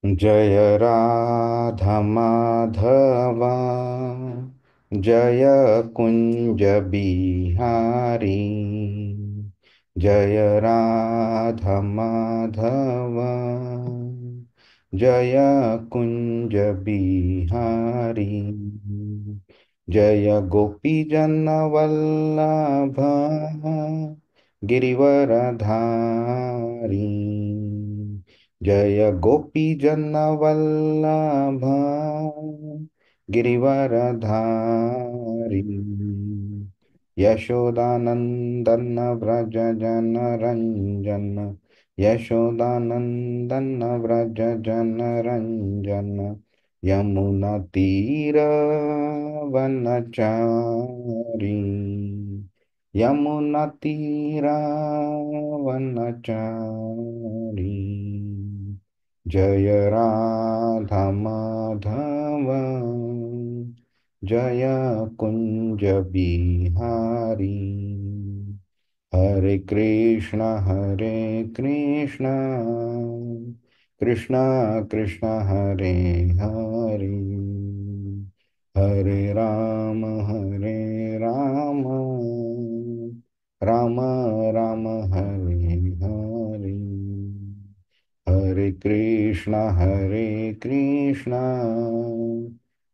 जय राधा माधवा, जय कुंज बिहारी। जय राधा माधवा, जय कुंज बिहारी। जय गोपी जन वल्लभ, गिरिवरधारी। जय गोपी जन वल्लभ, गिरिवरधारी। यशोदानंदन व्रज जन रंजन, यशोदानंदन व्रज जन रंजन। यमुना तीर वनचारी, यमुना तीरा वनचारी। जय राधा माधव, जय कुंज बिहारी। हरे कृष्ण कृष्ण कृष्ण हरे हरे, हरे राम राम राम हरे हरे। हरे कृष्ण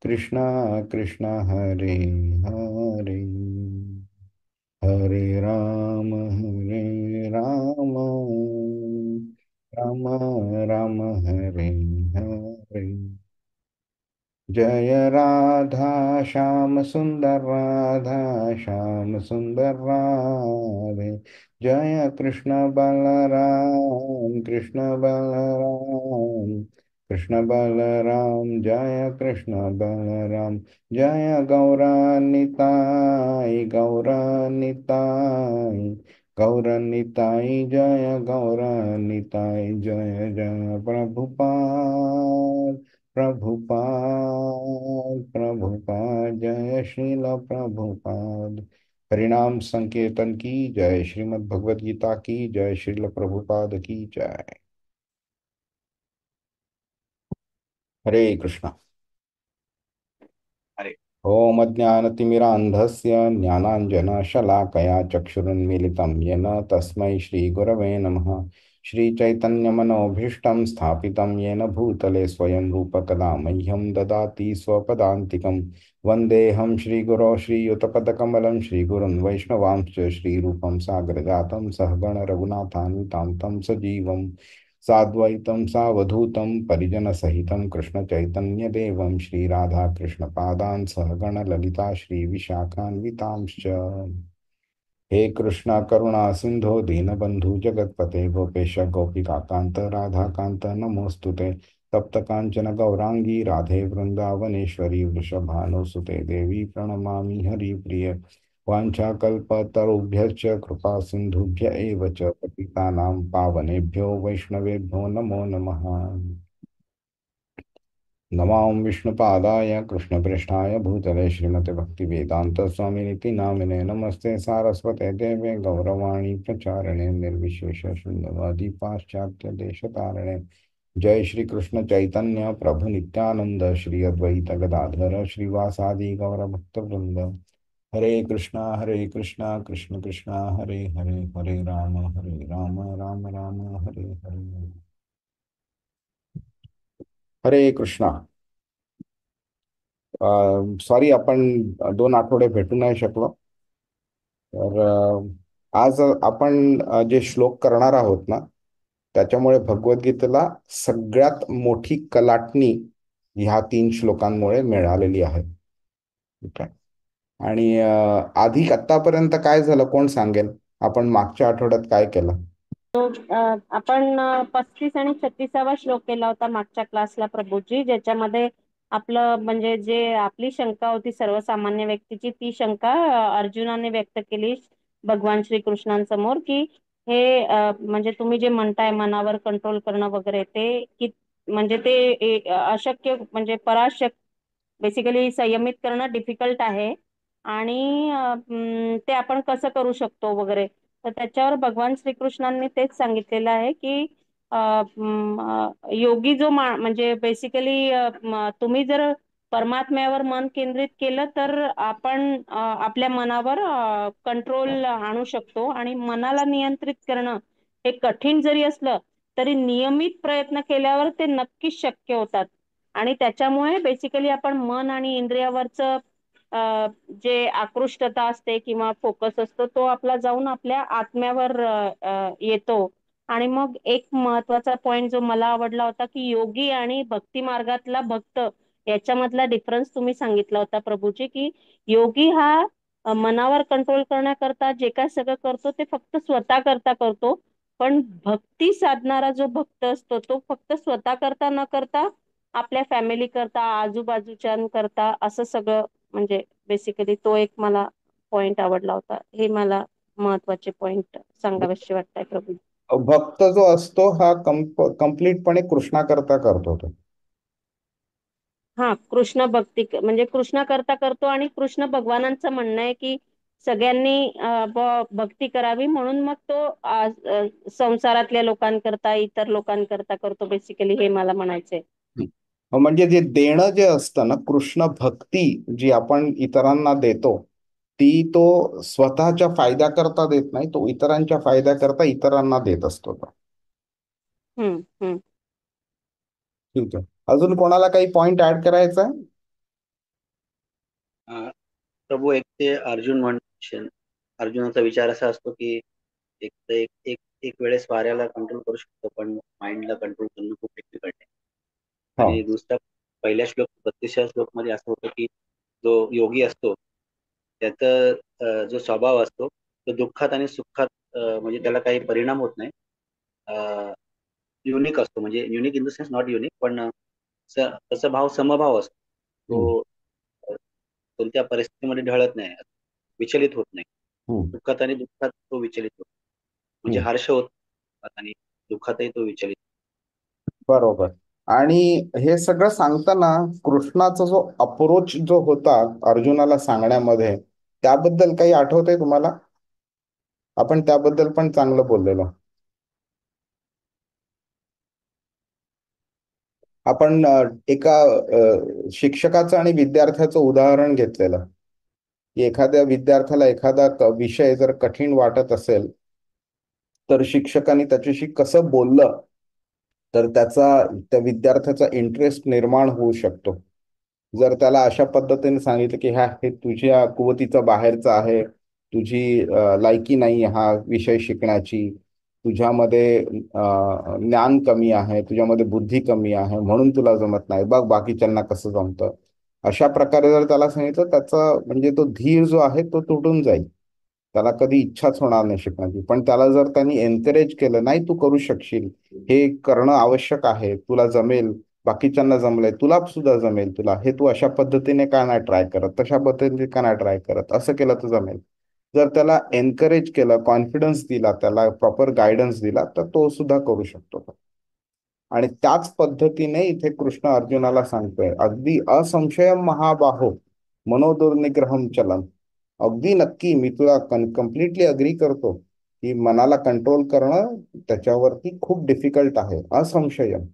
कृष्ण कृष्ण हरे हरे, हरे राम राम राम हरे हरे। जय राधा श्याम सुंदर, राधा श्याम सुंदर राधे। जय कृष्ण बलराम, कृष्ण बलराम, कृष्ण बलराम। जय कृष्ण बलराम। जय गौरानिताई, गौरानिताई, गौरनिताई। जय गौरनिताई। जय जय प्रभुपाद, प्रभुपाद प्रभुपाद। जय श्रील प्रभुपाद। हरिनाम संकीर्तन की जय, श्रीमद् भगवद गीता की जय, श्रील प्रभुपाद की जय। हरे कृष्णा। अरे ओम अज्ञानतिमिरान्धस्य ज्ञानाञ्जनशलाकया चक्षुरुन्मीलितं येन तस्मै श्रीगुरवे नमः। श्रीचैतन्यमनोभीष्टं स्थापितं येन भूतले स्वयं रूप कदा मह्यं ददाति स्वपदान्तिकं। वन्देऽहं श्रीगुरो श्रीयुतपदकमलं, श्रीगुरुन् वैष्णवांश्च श्रीरूपं साग्रजातं सहगण रघुनाथान्वितां तं सजीवं साद्वैतं सावधूतं परिजनसहितं कृष्णचैतन्यदेवं श्रीराधाकृष्णपादान् सहगण ललिता श्रीविशाखान्वितांश्च। हे कृष्ण करुणा सिंधो दीनबंधु जगतपते गोपेश गोपिकान्त राधाकान्त नमोस्तुते। तप्त कांचन गौरांगी राधे वृंदावनेश्वरी वृषभानुसुते देवी प्रणमामि हरिप्रिय। वाञ्छाकल्पतरुभ्यश्च कृपा सिन्धुभ्य एव च पतितानां पावनेभ्यो वैष्णवेभ्यो नमो नमः। नमां विष्णुपादाय कृष्णप्रेष्ठाय भूतले श्रीमते भक्तिवेदान्तस्वामिनिति नामिने नमस्ते सारस्वते देवे गौरवाणी प्रचारिणे निर्विशेष शून्यवादी पाश्चात्य देशतारिणे। जय श्री कृष्ण चैतन्य प्रभु नित्यानंद श्री अद्वैत गदाधर श्रीवासादि गौरभक्तवृंद। हरे कृष्णा कृष्ण कृष्णा हरे हरे, हरे राम राम राम हरे हरे। हरे कृष्णा। सॉरी, आपण 2 आठवडे भेटू नाही शकलो. तर आज आपण जे श्लोक करणार आहोत ना, त्याच्यामुळे भगवद्गीतेला सगळ्यात मोठी कलाटणी ह्या 3 श्लोकांमुळे मिळालेली आहे. ठीक आहे. आणि आधी आतापर्यंत काय झालं कोण सांगेल? आपण मागच्या आठवड्यात काय केलं? आपण 35 आणि 36वा श्लोक केला होता मागच्या क्लासला प्रभूजी, ज्याच्यामध्ये आपलं म्हणजे जे आपली शंका होती सर्वसामान्य व्यक्तीची, ती शंका अर्जुनाने व्यक्त केली भगवान श्रीकृष्णांसमोर, की हे म्हणजे तुम्ही जे म्हणताय मनावर कंट्रोल करणं वगैरे, ते की म्हणजे ते अशक्य, म्हणजे पराशक्य, बेसिकली संयमित करणं डिफिकल्ट आहे. आणि ते आपण कसं करू शकतो वगैरे. तर त्याच्यावर भगवान श्रीकृष्णांनी तेच सांगितलेलं आहे की योगी जो म्हणजे बेसिकली तुम्ही जर परमात्म्यावर मन केंद्रित केलं तर आपण आपल्या मनावर कंट्रोल आणू शकतो. आणि मनाला नियंत्रित करणं हे कठीण जरी असलं तरी नियमित प्रयत्न केल्यावर ते नक्कीच शक्य होतात. आणि त्याच्यामुळे बेसिकली आपण मन आणि इंद्रियावरचं जे आकृष्टता असते किंवा फोकस असतो तो आपला जाऊन आपल्या आत्म्यावर येतो. आणि मग एक महत्वाचा पॉइंट जो मला आवडला होता की योगी आणि भक्ती मार्गातला भक्त याच्यामधला डिफरन्स तुम्ही सांगितला होता प्रभूजी, की योगी हा मनावर कंट्रोल करण्याकरता जे काय सगळं करतो ते फक्त स्वतः करता करतो. पण भक्ती साधणारा जो भक्त असतो तो फक्त स्वतः करता न करता आपल्या फॅमिली करता, आजूबाजूच्यांकरता असं सगळं, म्हणजे बेसिकली तो एक मला पॉइंट आवडला होता. हे मला महत्वाचे पॉइंट सांगावेसे वाटतंय प्रभू. भक्त जो असतो हा कम्प्लीटपणे कृष्णाकरता करतो तो. हा, कृष्ण भक्ती म्हणजे कृष्ण करता करतो. आणि कृष्ण भगवानांचं म्हणणं आहे की सगळ्यांनी भक्ती करावी, म्हणून मग तो संसारातल्या लोकांकरता, इतर लोकांकरता करतो बेसिकली, हे मला म्हणायचंय. म्हणजे जे देणं जे असतं ना, कृष्ण भक्ती जी आपण इतरांना देतो ती तो स्वतःच्या फायद्याकरता देत नाही, तो इतरांच्या फायद्याकरता इतरांना देत असतो तो. हम्म. हम्म. ठीक आहे. अजून कोणाला काही पॉइंट ऍड करायचा आहे? अं, प्रभू, एक ते अर्जुन म्हणून अर्जुनाचा विचार असा असतो की एक तर एक एक एक वेळेस वाऱ्याला कंट्रोल करू शकतो, पण माइंडला कंट्रोल करणं खूप डिफिकल्ट आहे. हो. आणि दुसरा, पहिल्या श्लोक 32व्या श्लोक मध्ये असं होतं की जो योगी असतो त्याचा जो स्वभाव असतो तो दुःखात आणि सुखात म्हणजे त्याला काही परिणाम होत नाही. युनिक असतो, म्हणजे unique in the sense not unique, पण त्याचा भाव समभाव असतो. हम्म. तो कोणत्या परिस्थितीमध्ये ढळत नाही, विचलित होत नाही. हम्म. सुखात आणि दुःखात तो विचलित होतो, म्हणजे हम्म. हर्ष होत आणि दुःखातही तो विचलित. बरोबर. आणि हे सगळं सांगताना कृष्णाचा जो अप्रोच जो होता अर्जुनाला सांगण्यामध्ये, त्याबद्दल काही आठवतंय तुम्हाला? आपण त्याबद्दल पण चांगलं बोललेलो. आपण एका शिक्षकाचं आणि विद्यार्थ्याचं उदाहरण घेतलेलं, की एखाद्या विद्यार्थ्याला एखादा विषय जर कठीण वाटत असेल तर शिक्षकांनी त्याच्याशी कसं बोललं तर त्या विद्यार्थ्याचा इंटरेस्ट निर्माण होऊ शकतो. जर त्याला अशा पद्धतीने सांगितलं की हे तुझ्या कुवतीचा बाहेरचा आहे, तुझी लायकी नाही हा विषय शिकण्याची, तुझ्यामध्ये ज्ञान कमी आहे, तुझ्यामध्ये बुद्धी कमी आहे, म्हणून तुला जमत नाही, बघ बाकीच्यांना कसं जमतं, अशा प्रकारे जर त्याला सांगितलं, त्याचा म्हणजे तो धीर जो आहे तो तुटून जाईल. त्याला कधी इच्छाच होणार नाही शिकण्याची. पण त्याला जर त्यांनी एनकरेज केलं, नाही तू करू शकशील, हे करणं आवश्यक आहे, तुला जमेल, बाकीच्यांना जमलंय, तुला सुद्धा जमेल, तुला हे तू अशा पद्धतीने का नाही ट्राय करत, तशा पद्धतीने का नाही ट्राय करत, असं केलं तर जमेल. जर त्याला एनकरेज केलं, कॉन्फिडन्स दिला, त्याला प्रॉपर गायडन्स दिला, तर तो सुद्धा करू शकतो. आणि त्याच पद्धतीने इथे कृष्ण अर्जुनाला सांगतोय, अगदी असंशयम महाबाहो मनोदुर्निग्रहम चलन. अगदी नक्की मी तुला कम्प्लिटली अग्री करतो की मनाला कंट्रोल करणं त्याच्यावरती खूप डिफिकल्ट आहे, असंशयम.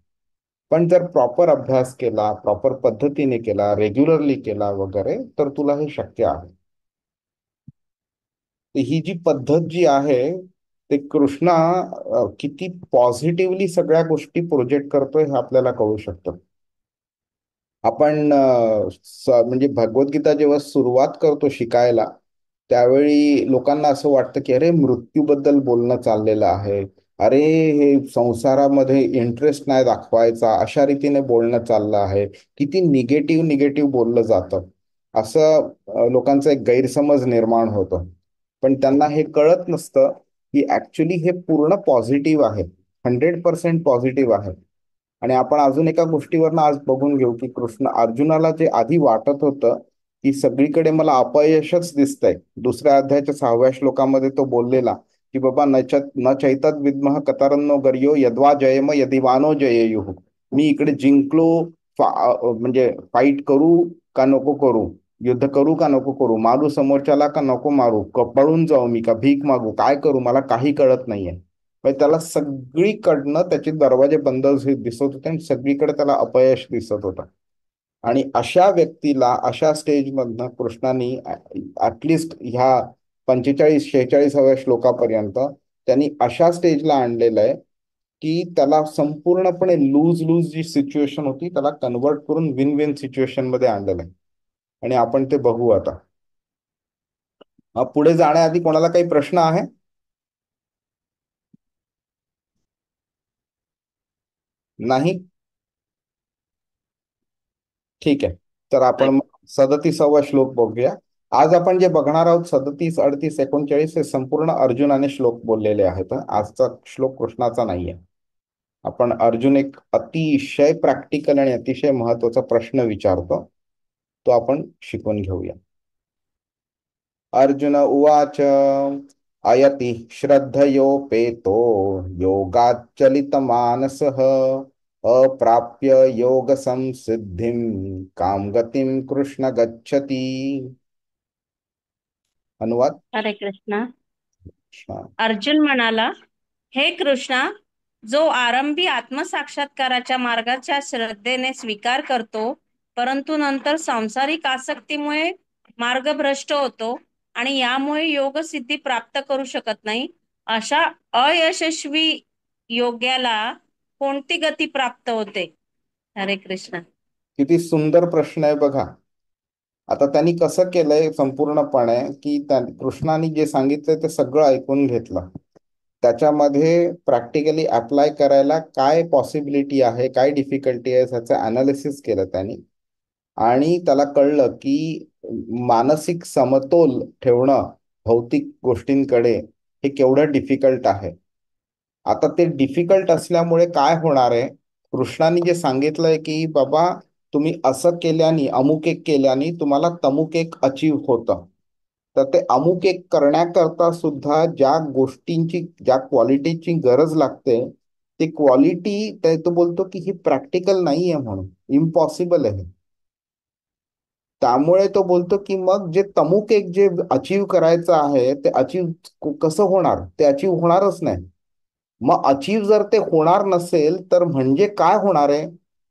पण जर प्रॉपर अभ्यास केला, प्रॉपर पद्धतीने केला, रेग्युलरली केला वगैरे, तर तुला हे शक्य आहे. तर ही जी पद्धत जी आहे ते कृष्णा किती पॉझिटिव्हली सगळ्या गोष्टी प्रोजेक्ट करतोय हे आपल्याला कळू शकतं. आपण म्हणजे भगवद्गीता जेव्हा सुरुवात करतो शिकायला, त्यावेळी लोकांना असं वाटतं की अरे मृत्यूबद्दल बोलणं चाललेलं आहे, अरे हे संसारामध्ये इंटरेस्ट नाही दाखवायचा, अशा रीतीने बोलणं चाललं आहे, किती निगेटिव्ह निगेटिव्ह बोललं जातं, असं लोकांचा एक गैरसमज निर्माण होतो. पण त्यांना हे कळत नसतं की ऍक्च्युली हे पूर्ण पॉझिटिव्ह आहे, 100% पॉझिटिव्ह आहे. आणि आपण अजून एका गोष्टीवरनं आज बघून घेऊ की कृष्ण अर्जुनाला जे आधी वाटत होतं की सगळीकडे मला अपयशच दिसतंय, दुसऱ्या अध्यायाच्या 6व्या श्लोकामध्ये तो बोललेला की बाबा न चैतद विद्मः कतरन्नो गर्यो यद्वा जयम यदिवानो जयेयुः. मी इकडे जिंकलो, म्हणजे फाईट करू का नको करू, युद्ध करू का नको करू, मारू समोरच्याला का नको मारू, पळून जाऊ मी का भीक मागू, काय करू मला काही कळत नाहीये. म्हणजे त्याला सगळीकडनं त्याचे दरवाजे बंद दिसत होते आणि सगळीकडे त्याला अपयश दिसत होतं. आणि अशा व्यक्तीला अशा स्टेजमधनं कृष्णाने ऍटलिस्ट ह्या 45-46व्या श्लोकापर्यंत त्यांनी अशा स्टेजला आणलेलं आहे की त्याला संपूर्णपणे लूज लूज जी सिच्युएशन होती त्याला कन्वर्ट करून विन विन सिच्युएशन मध्ये आणलेलं आहे. आणि आपण ते बघू आता. पुढे जाण्याआधी कोणाला काही प्रश्न आहे? नाही? ठीक आहे. तर आपण नाही. 37वा श्लोक बघूया. आज आपण जे बघणार आहोत 37, 38, 39 हे संपूर्ण अर्जुनाने श्लोक बोललेले आहेत. आजचा श्लोक कृष्णाचा नाहीये. आपण अर्जुन एक अतिशय प्रॅक्टिकल आणि अतिशय महत्वाचा प्रश्न विचारतो, तो आपण शिकून घेऊया. अर्जुन उवाच अयति श्रद्धयोपेतो योगाच्चलितमानसः अप्राप्य योग संसिद्धिं काम गतिं कृष्ण गच्छति. अनुवाद. हरे कृष्णा. अच्छा. अर्जुन म्हणाला, हे कृष्णा, जो आरंभी आत्मसाक्षात्काराच्या मार्गाच्या श्रद्धेने स्वीकार करतो, परंतु नंतर सांसारिक आसक्तीमुळे मार्गभ्रष्ट होतो आणि यामुळे योग सिद्धी प्राप्त करू शकत नाही, अशा अयशस्वी योग्याला कोणती गती प्राप्त होते? हरे कृष्ण. किती सुंदर प्रश्न आहे बघा. आता त्यांनी कसं केलंय संपूर्णपणे की कृष्णाने जे सांगितलंय ते सगळं ऐकून घेतलं. त्याच्यामध्ये प्रॅक्टिकली अप्लाय करायला काय पॉसिबिलिटी आहे, काय डिफिकल्टी आहे ह्याचं अनालिसिस केलं त्यांनी. आणि त्याला कळलं की मानसिक समतोल ठेवणं भौतिक गोष्टींकडे हे केवढं डिफिकल्ट आहे. आता ते डिफिकल्ट असल्यामुळे काय होणार आहे, कृष्णाने जे सांगितलंय की बाबा तुम्ही असं केल्याने अमुक एक केल्याने तुम्हाला तमुक एक अचीव होतं. तर ते अमुक एक करण्याकरता सुद्धा ज्या गोष्टींची ज्या क्वालिटीची गरज लागते ती क्वालिटी तो बोलतो की ही प्रॅक्टिकल नाही आहे, म्हणून इम्पॉसिबल आहे. त्यामुळे तो बोलतो की मग जे तमुक एक जे अचीव करायचं आहे ते अचीव कसं होणार, ते अचीव होणारच नाही. मग अचीव जर ते होणार नसेल तर म्हणजे काय होणार आहे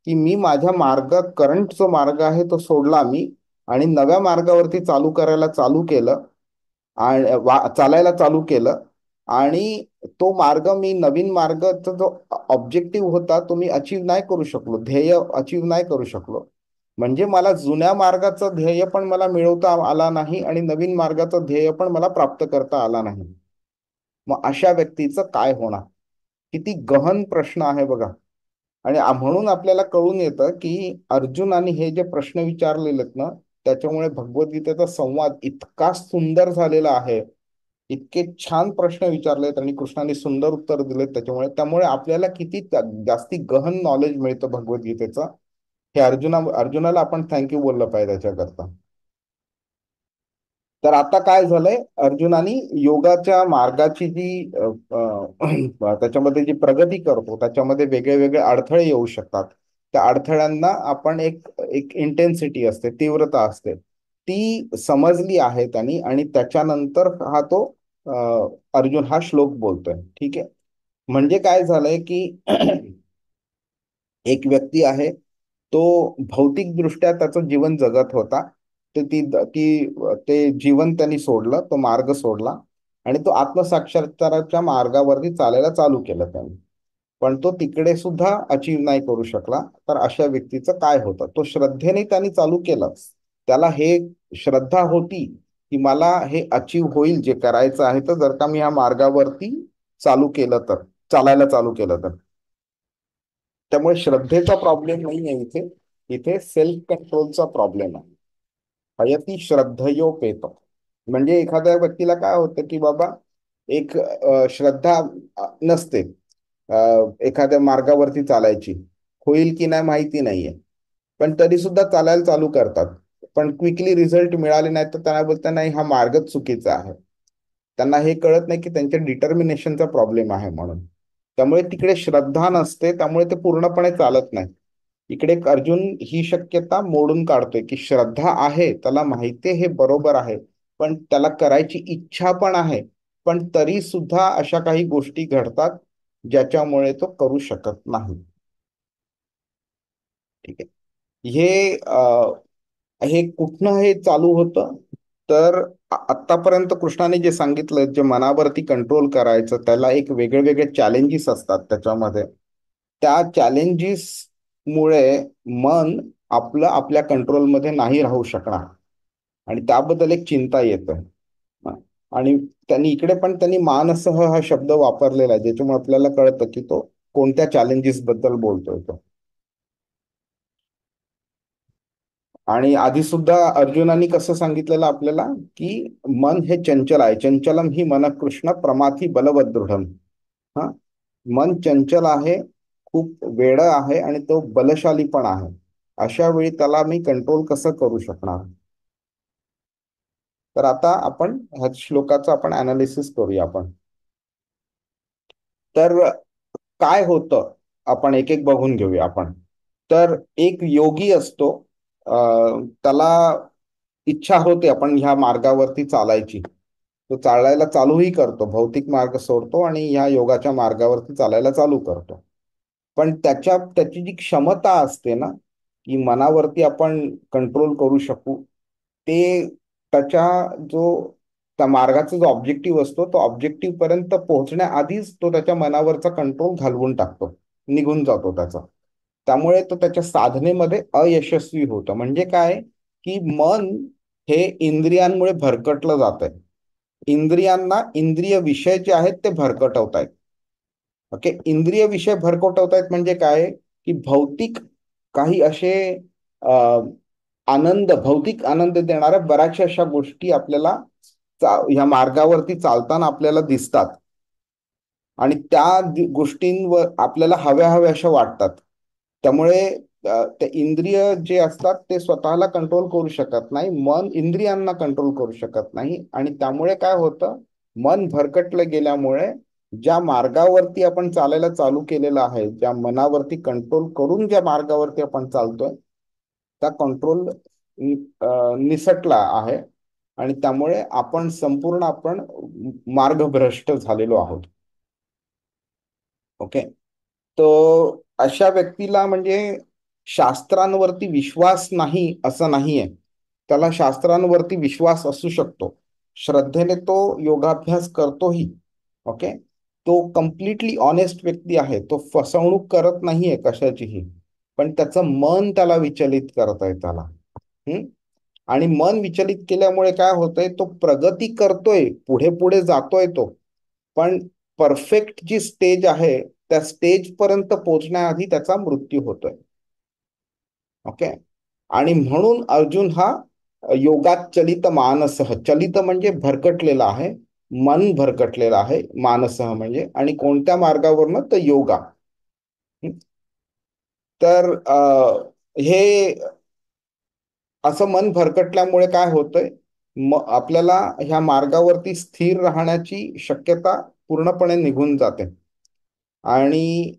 की मी माझ्या मार्गात करंट जो मार्ग आहे तो सोडला मी आणि नव्या मार्गावरती चालू करायला चालू केलं आणि चालायला चालू केलं. आणि तो मार्ग मी नवीन मार्गाचा जो ऑब्जेक्टिव्ह होता तो मी अचीव नाही करू शकलो, ध्येय अचीव नाही करू शकलो. म्हणजे मला जुन्या मार्गाचं ध्येय पण मला मिळवता आला नाही आणि नवीन मार्गाचं ध्येय पण मला प्राप्त करता आला नाही. मग अशा व्यक्तीचं काय होणार? किती गहन प्रश्न आहे बघा. आणि म्हणून आपल्याला कळून येतं की अर्जुनाने हे जे प्रश्न विचारलेले आहेत ना त्याच्यामुळे भगवद्गीतेचा संवाद इतका सुंदर झालेला आहे. इतके छान प्रश्न विचारलेत आणि कृष्णाने सुंदर उत्तर दिलेत त्यामुळे आपल्याला किती जास्ती गहन नॉलेज मिळतं भगवद्गीतेचं. हे अर्जुनाला आपण थँक्यू बोललं पाहिजे त्याच्याकरता. तर आता काय झालंय, अर्जुनानी योगाच्या मार्गाची जी त्याच्यामध्ये जी प्रगती करतो त्याच्यामध्ये वेगळे वेगळे अडथळे येऊ शकतात. त्या अडथळ्यांना आपण एक एक इंटेन्सिटी असते, तीव्रता असते, ती समजली आहे त्यांनी. आणि त्याच्यानंतर हा तो अर्जुन हा श्लोक बोलतोय. ठीक आहे. म्हणजे काय झालंय की एक व्यक्ती आहे, तो भौतिकदृष्ट्या त्याचं जीवन जगत होता. ते ती ती ते जीवन त्यांनी सोडलं, तो मार्ग सोडला आणि तो आत्मसाक्षात्काराच्या मार्गावरती चालायला चालू केलं त्यांनी. पण तो तिकडे सुद्धा अचीव नाही करू शकला. तर अशा व्यक्तीचं काय होतं, तो श्रद्धेने त्यांनी चालू केलं. त्याला हे श्रद्धा होती की मला हे अचीव होईल जे करायचं आहे, तर जर का मी ह्या मार्गावरती चालू केलं तर, चालायला चालू केलं तर. त्यामुळे श्रद्धेचा प्रॉब्लेम नाही आहे इथे, इथे सेल्फ कंट्रोलचा प्रॉब्लेम आहे. हयती श्रद्धयोपेत. म्हणजे एखाद्या व्यक्तीला काय होतं की बाबा एक श्रद्धा नसते एखाद्या मार्गावरती चालायची, होईल की नाही माहिती नाहीये, पण तरी सुद्धा चालायला चालू करतात. पण क्विकली रिझल्ट मिळाले नाही तर त्यांना बोलतात नाही हा मार्गच चुकीचा आहे. त्यांना हे कळत नाही की त्यांच्या डिटर्मिनेशनचा प्रॉब्लेम आहे म्हणून. त्यामुळे तिकडे श्रद्धा नसते, त्यामुळे ते पूर्णपणे चालत नाही. इकडे अर्जुन ही शक्यता मोडून काढतोय की श्रद्धा आहे, त्याला माहितीये हे बरोबर आहे, पण त्याला करायची इच्छा पण आहे, पण तरी सुद्धा अशा काही गोष्टी घडतात ज्याच्यामुळे तो करू शकत नाही. ठीक आहे. हे कुठनं हे चालू होतं, तर आतापर्यंत कृष्णाने जे सांगितलं, जे मनावरती कंट्रोल करायचं, त्याला एक वेगळे वेगळे चॅलेंजेस असतात त्याच्यामध्ये. त्या चॅलेंजेस मुळे मन आपलं आपल्या कंट्रोलमध्ये नाही राहू शकणार आणि त्याबद्दल एक चिंता येते. आणि त्यांनी मानसह हा शब्द वापरलेला आहे, ज्याच्यामुळे आपल्याला कळतं की तो कोणत्या चॅलेंजेस बद्दल बोलतोय तो. आणि आधी सुद्धा अर्जुनानी कसं सांगितलेलं आपल्याला, की मन हे चंचल आहे. चंचलम ही मन कृष्ण प्रमाथी बलवदृढम. हा, मन चंचल आहे, खूप वेड आहे आणि तो बलशाली पण आहे. अशा वेळी त्याला मी कंट्रोल कसं करू शकणार. तर आता आपण ह्या श्लोकाचं आपण अनालिसिस करूया आपण. तर काय होतं आपण एक एक बघून घेऊया आपण. तर एक योगी असतो, त्याला इच्छा होते आपण ह्या मार्गावरती चालायची. तो चालायला चालूही करतो, भौतिक मार्ग सोडतो आणि ह्या योगाच्या मार्गावरती चालायला चालू करतो. पण त्याची जी क्षमता असते ना, की मनावरती आपण कंट्रोल करू शकू, ते त्याच्या जो त्या मार्गाचा जो ऑब्जेक्टिव्ह असतो, तो ऑब्जेक्टिव्ह पर्यंत पोहोचण्याआधीच तो त्याच्या मनावरचा कंट्रोल घालवून टाकतो, निघून जातो त्याचा. त्यामुळे तो त्याच्या साधनेमध्ये अयशस्वी होतो. म्हणजे काय, की मन हे इंद्रियांमुळे भरकटलं जात आहे. इंद्रियांना इंद्रिय विषय जे आहेत ते भरकटवत आहेत. ओके, इंद्रिय विषय भरकटवतायत म्हणजे काय, की भौतिक काही असे भौतिक आनंद देणाऱ्या बऱ्याचशा अशा गोष्टी आपल्याला ह्या मार्गावरती चालताना आपल्याला दिसतात आणि त्या गोष्टींवर आपल्याला हव्या हव्या अशा वाटतात. त्यामुळे ते इंद्रिय जे असतात ते स्वतःला कंट्रोल करू शकत नाही, मन इंद्रियांना कंट्रोल करू शकत नाही. आणि त्यामुळे काय होतं, मन भरकटलं गेल्यामुळे ज्या मार्गावरती आपण चालायला चालू केलेलं आहे, ज्या मनावरती कंट्रोल करून ज्या मार्गावरती आपण चालतोय, त्या कंट्रोल निसटला आहे आणि त्यामुळे आपण मार्गभ्रष्ट झालेलो आहोत. ओके, तो अशा व्यक्तीला म्हणजे शास्त्रांवरती विश्वास नाही असं नाहीये. त्याला शास्त्रांवरती विश्वास असू शकतो, श्रद्धेने तो योगाभ्यास करतोही. ओके, तो कम्प्लिटली ऑनेस्ट व्यक्ती आहे, तो फसवणूक करत नाहीये कशाचीही. पण त्याचं मन त्याला विचलित करत आहे त्याला. आणि मन विचलित केल्यामुळे काय होतंय, तो प्रगती करतोय, पुढे पुढे जातोय तो, पण परफेक्ट जी स्टेज आहे त्या स्टेज पर्यंत पोहोचण्याआधी त्याचा मृत्यू होतोय. ओके, आणि म्हणून अर्जुन हा योगात चलित मानसः, चलित म्हणजे भरकटलेला आहे, मन भरकटलेला आहे, मानसः म्हणजे, आणि कोणत्या मार्गावरनं तर योगा. तर हे असं मन भरकटल्यामुळे काय होतंय, आपल्याला ह्या मार्गावरती स्थिर राहण्याची शक्यता पूर्णपणे निघून जाते. आणि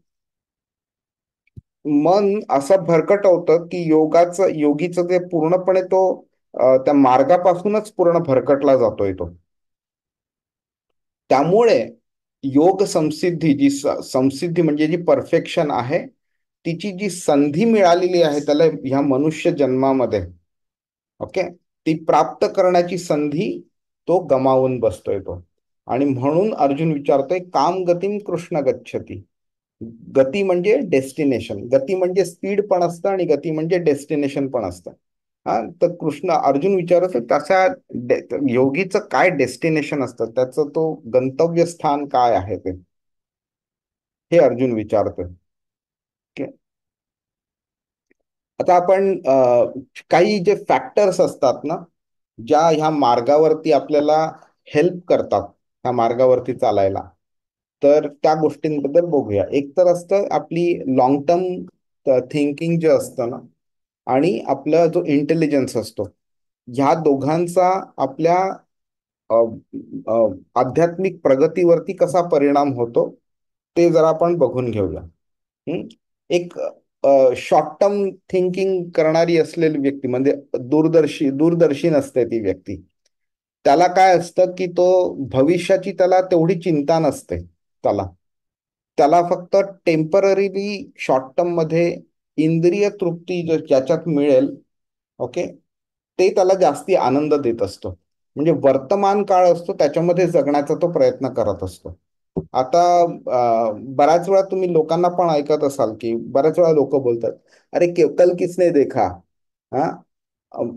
मन असं भरकट होतं की योगीचं ते पूर्णपणे तो त्या मार्गापासूनच पूर्ण भरकटला जातोय तो. त्यामुळे योग संसिद्धी, संसिद्धी म्हणजे जी परफेक्शन आहे, तिची जी संधी मिळालेली आहे त्याला ह्या मनुष्य जन्मामध्ये, ओके, ती प्राप्त करण्याची संधी तो गमावून बसतोय तो. आणि म्हणून अर्जुन विचारतोय, काम गतीम कृष्ण गच्छती. गती म्हणजे डेस्टिनेशन, गती म्हणजे स्पीड पण असतं आणि गती म्हणजे डेस्टिनेशन पण असतं. हा, तर अर्जुन विचारत तशा योगीचं काय डेस्टिनेशन असतं, त्याचं तो गंतव्यस्थान काय आहे ते, हे अर्जुन विचारतोय. आता आपण काही जे फॅक्टर्स असतात ना, ज्या ह्या मार्गावरती आपल्याला हेल्प करतात ह्या मार्गावरती चालायला, तर त्या गोष्टींबद्दल बघूया. एक तर असतं आपली लॉंग टर्म थिंकिंग जे असतं ना, आणि आपला जो इंटेलिजन्स असतो, ह्या दोघांचा आपल्या अ, आध्यात्मिक प्रगतीवरती कसा परिणाम होतो ते जरा आपण बघून घेऊया. एक शॉर्ट टर्म थिंकिंग करणारी असलेली व्यक्ती म्हणजे दूरदर्शी नसते ती व्यक्ती. त्याला काय असतं की तो भविष्याची त्याला तेवढी चिंता नसते त्याला. त्याला फक्त टेम्पररीली शॉर्ट टर्म मध्ये इंद्रिय तृप्ती ज्याच्यात मिळेल, ओके, ते त्याला जास्ती आनंद देत असतो. म्हणजे वर्तमान काळ असतो त्याच्यामध्ये जगण्याचा तो प्रयत्न करत असतो. आता बऱ्याच वेळा तुम्ही लोकांना पण ऐकत असाल की बऱ्याच वेळा लोक बोलतात, अरे कल किसने देखा. हा,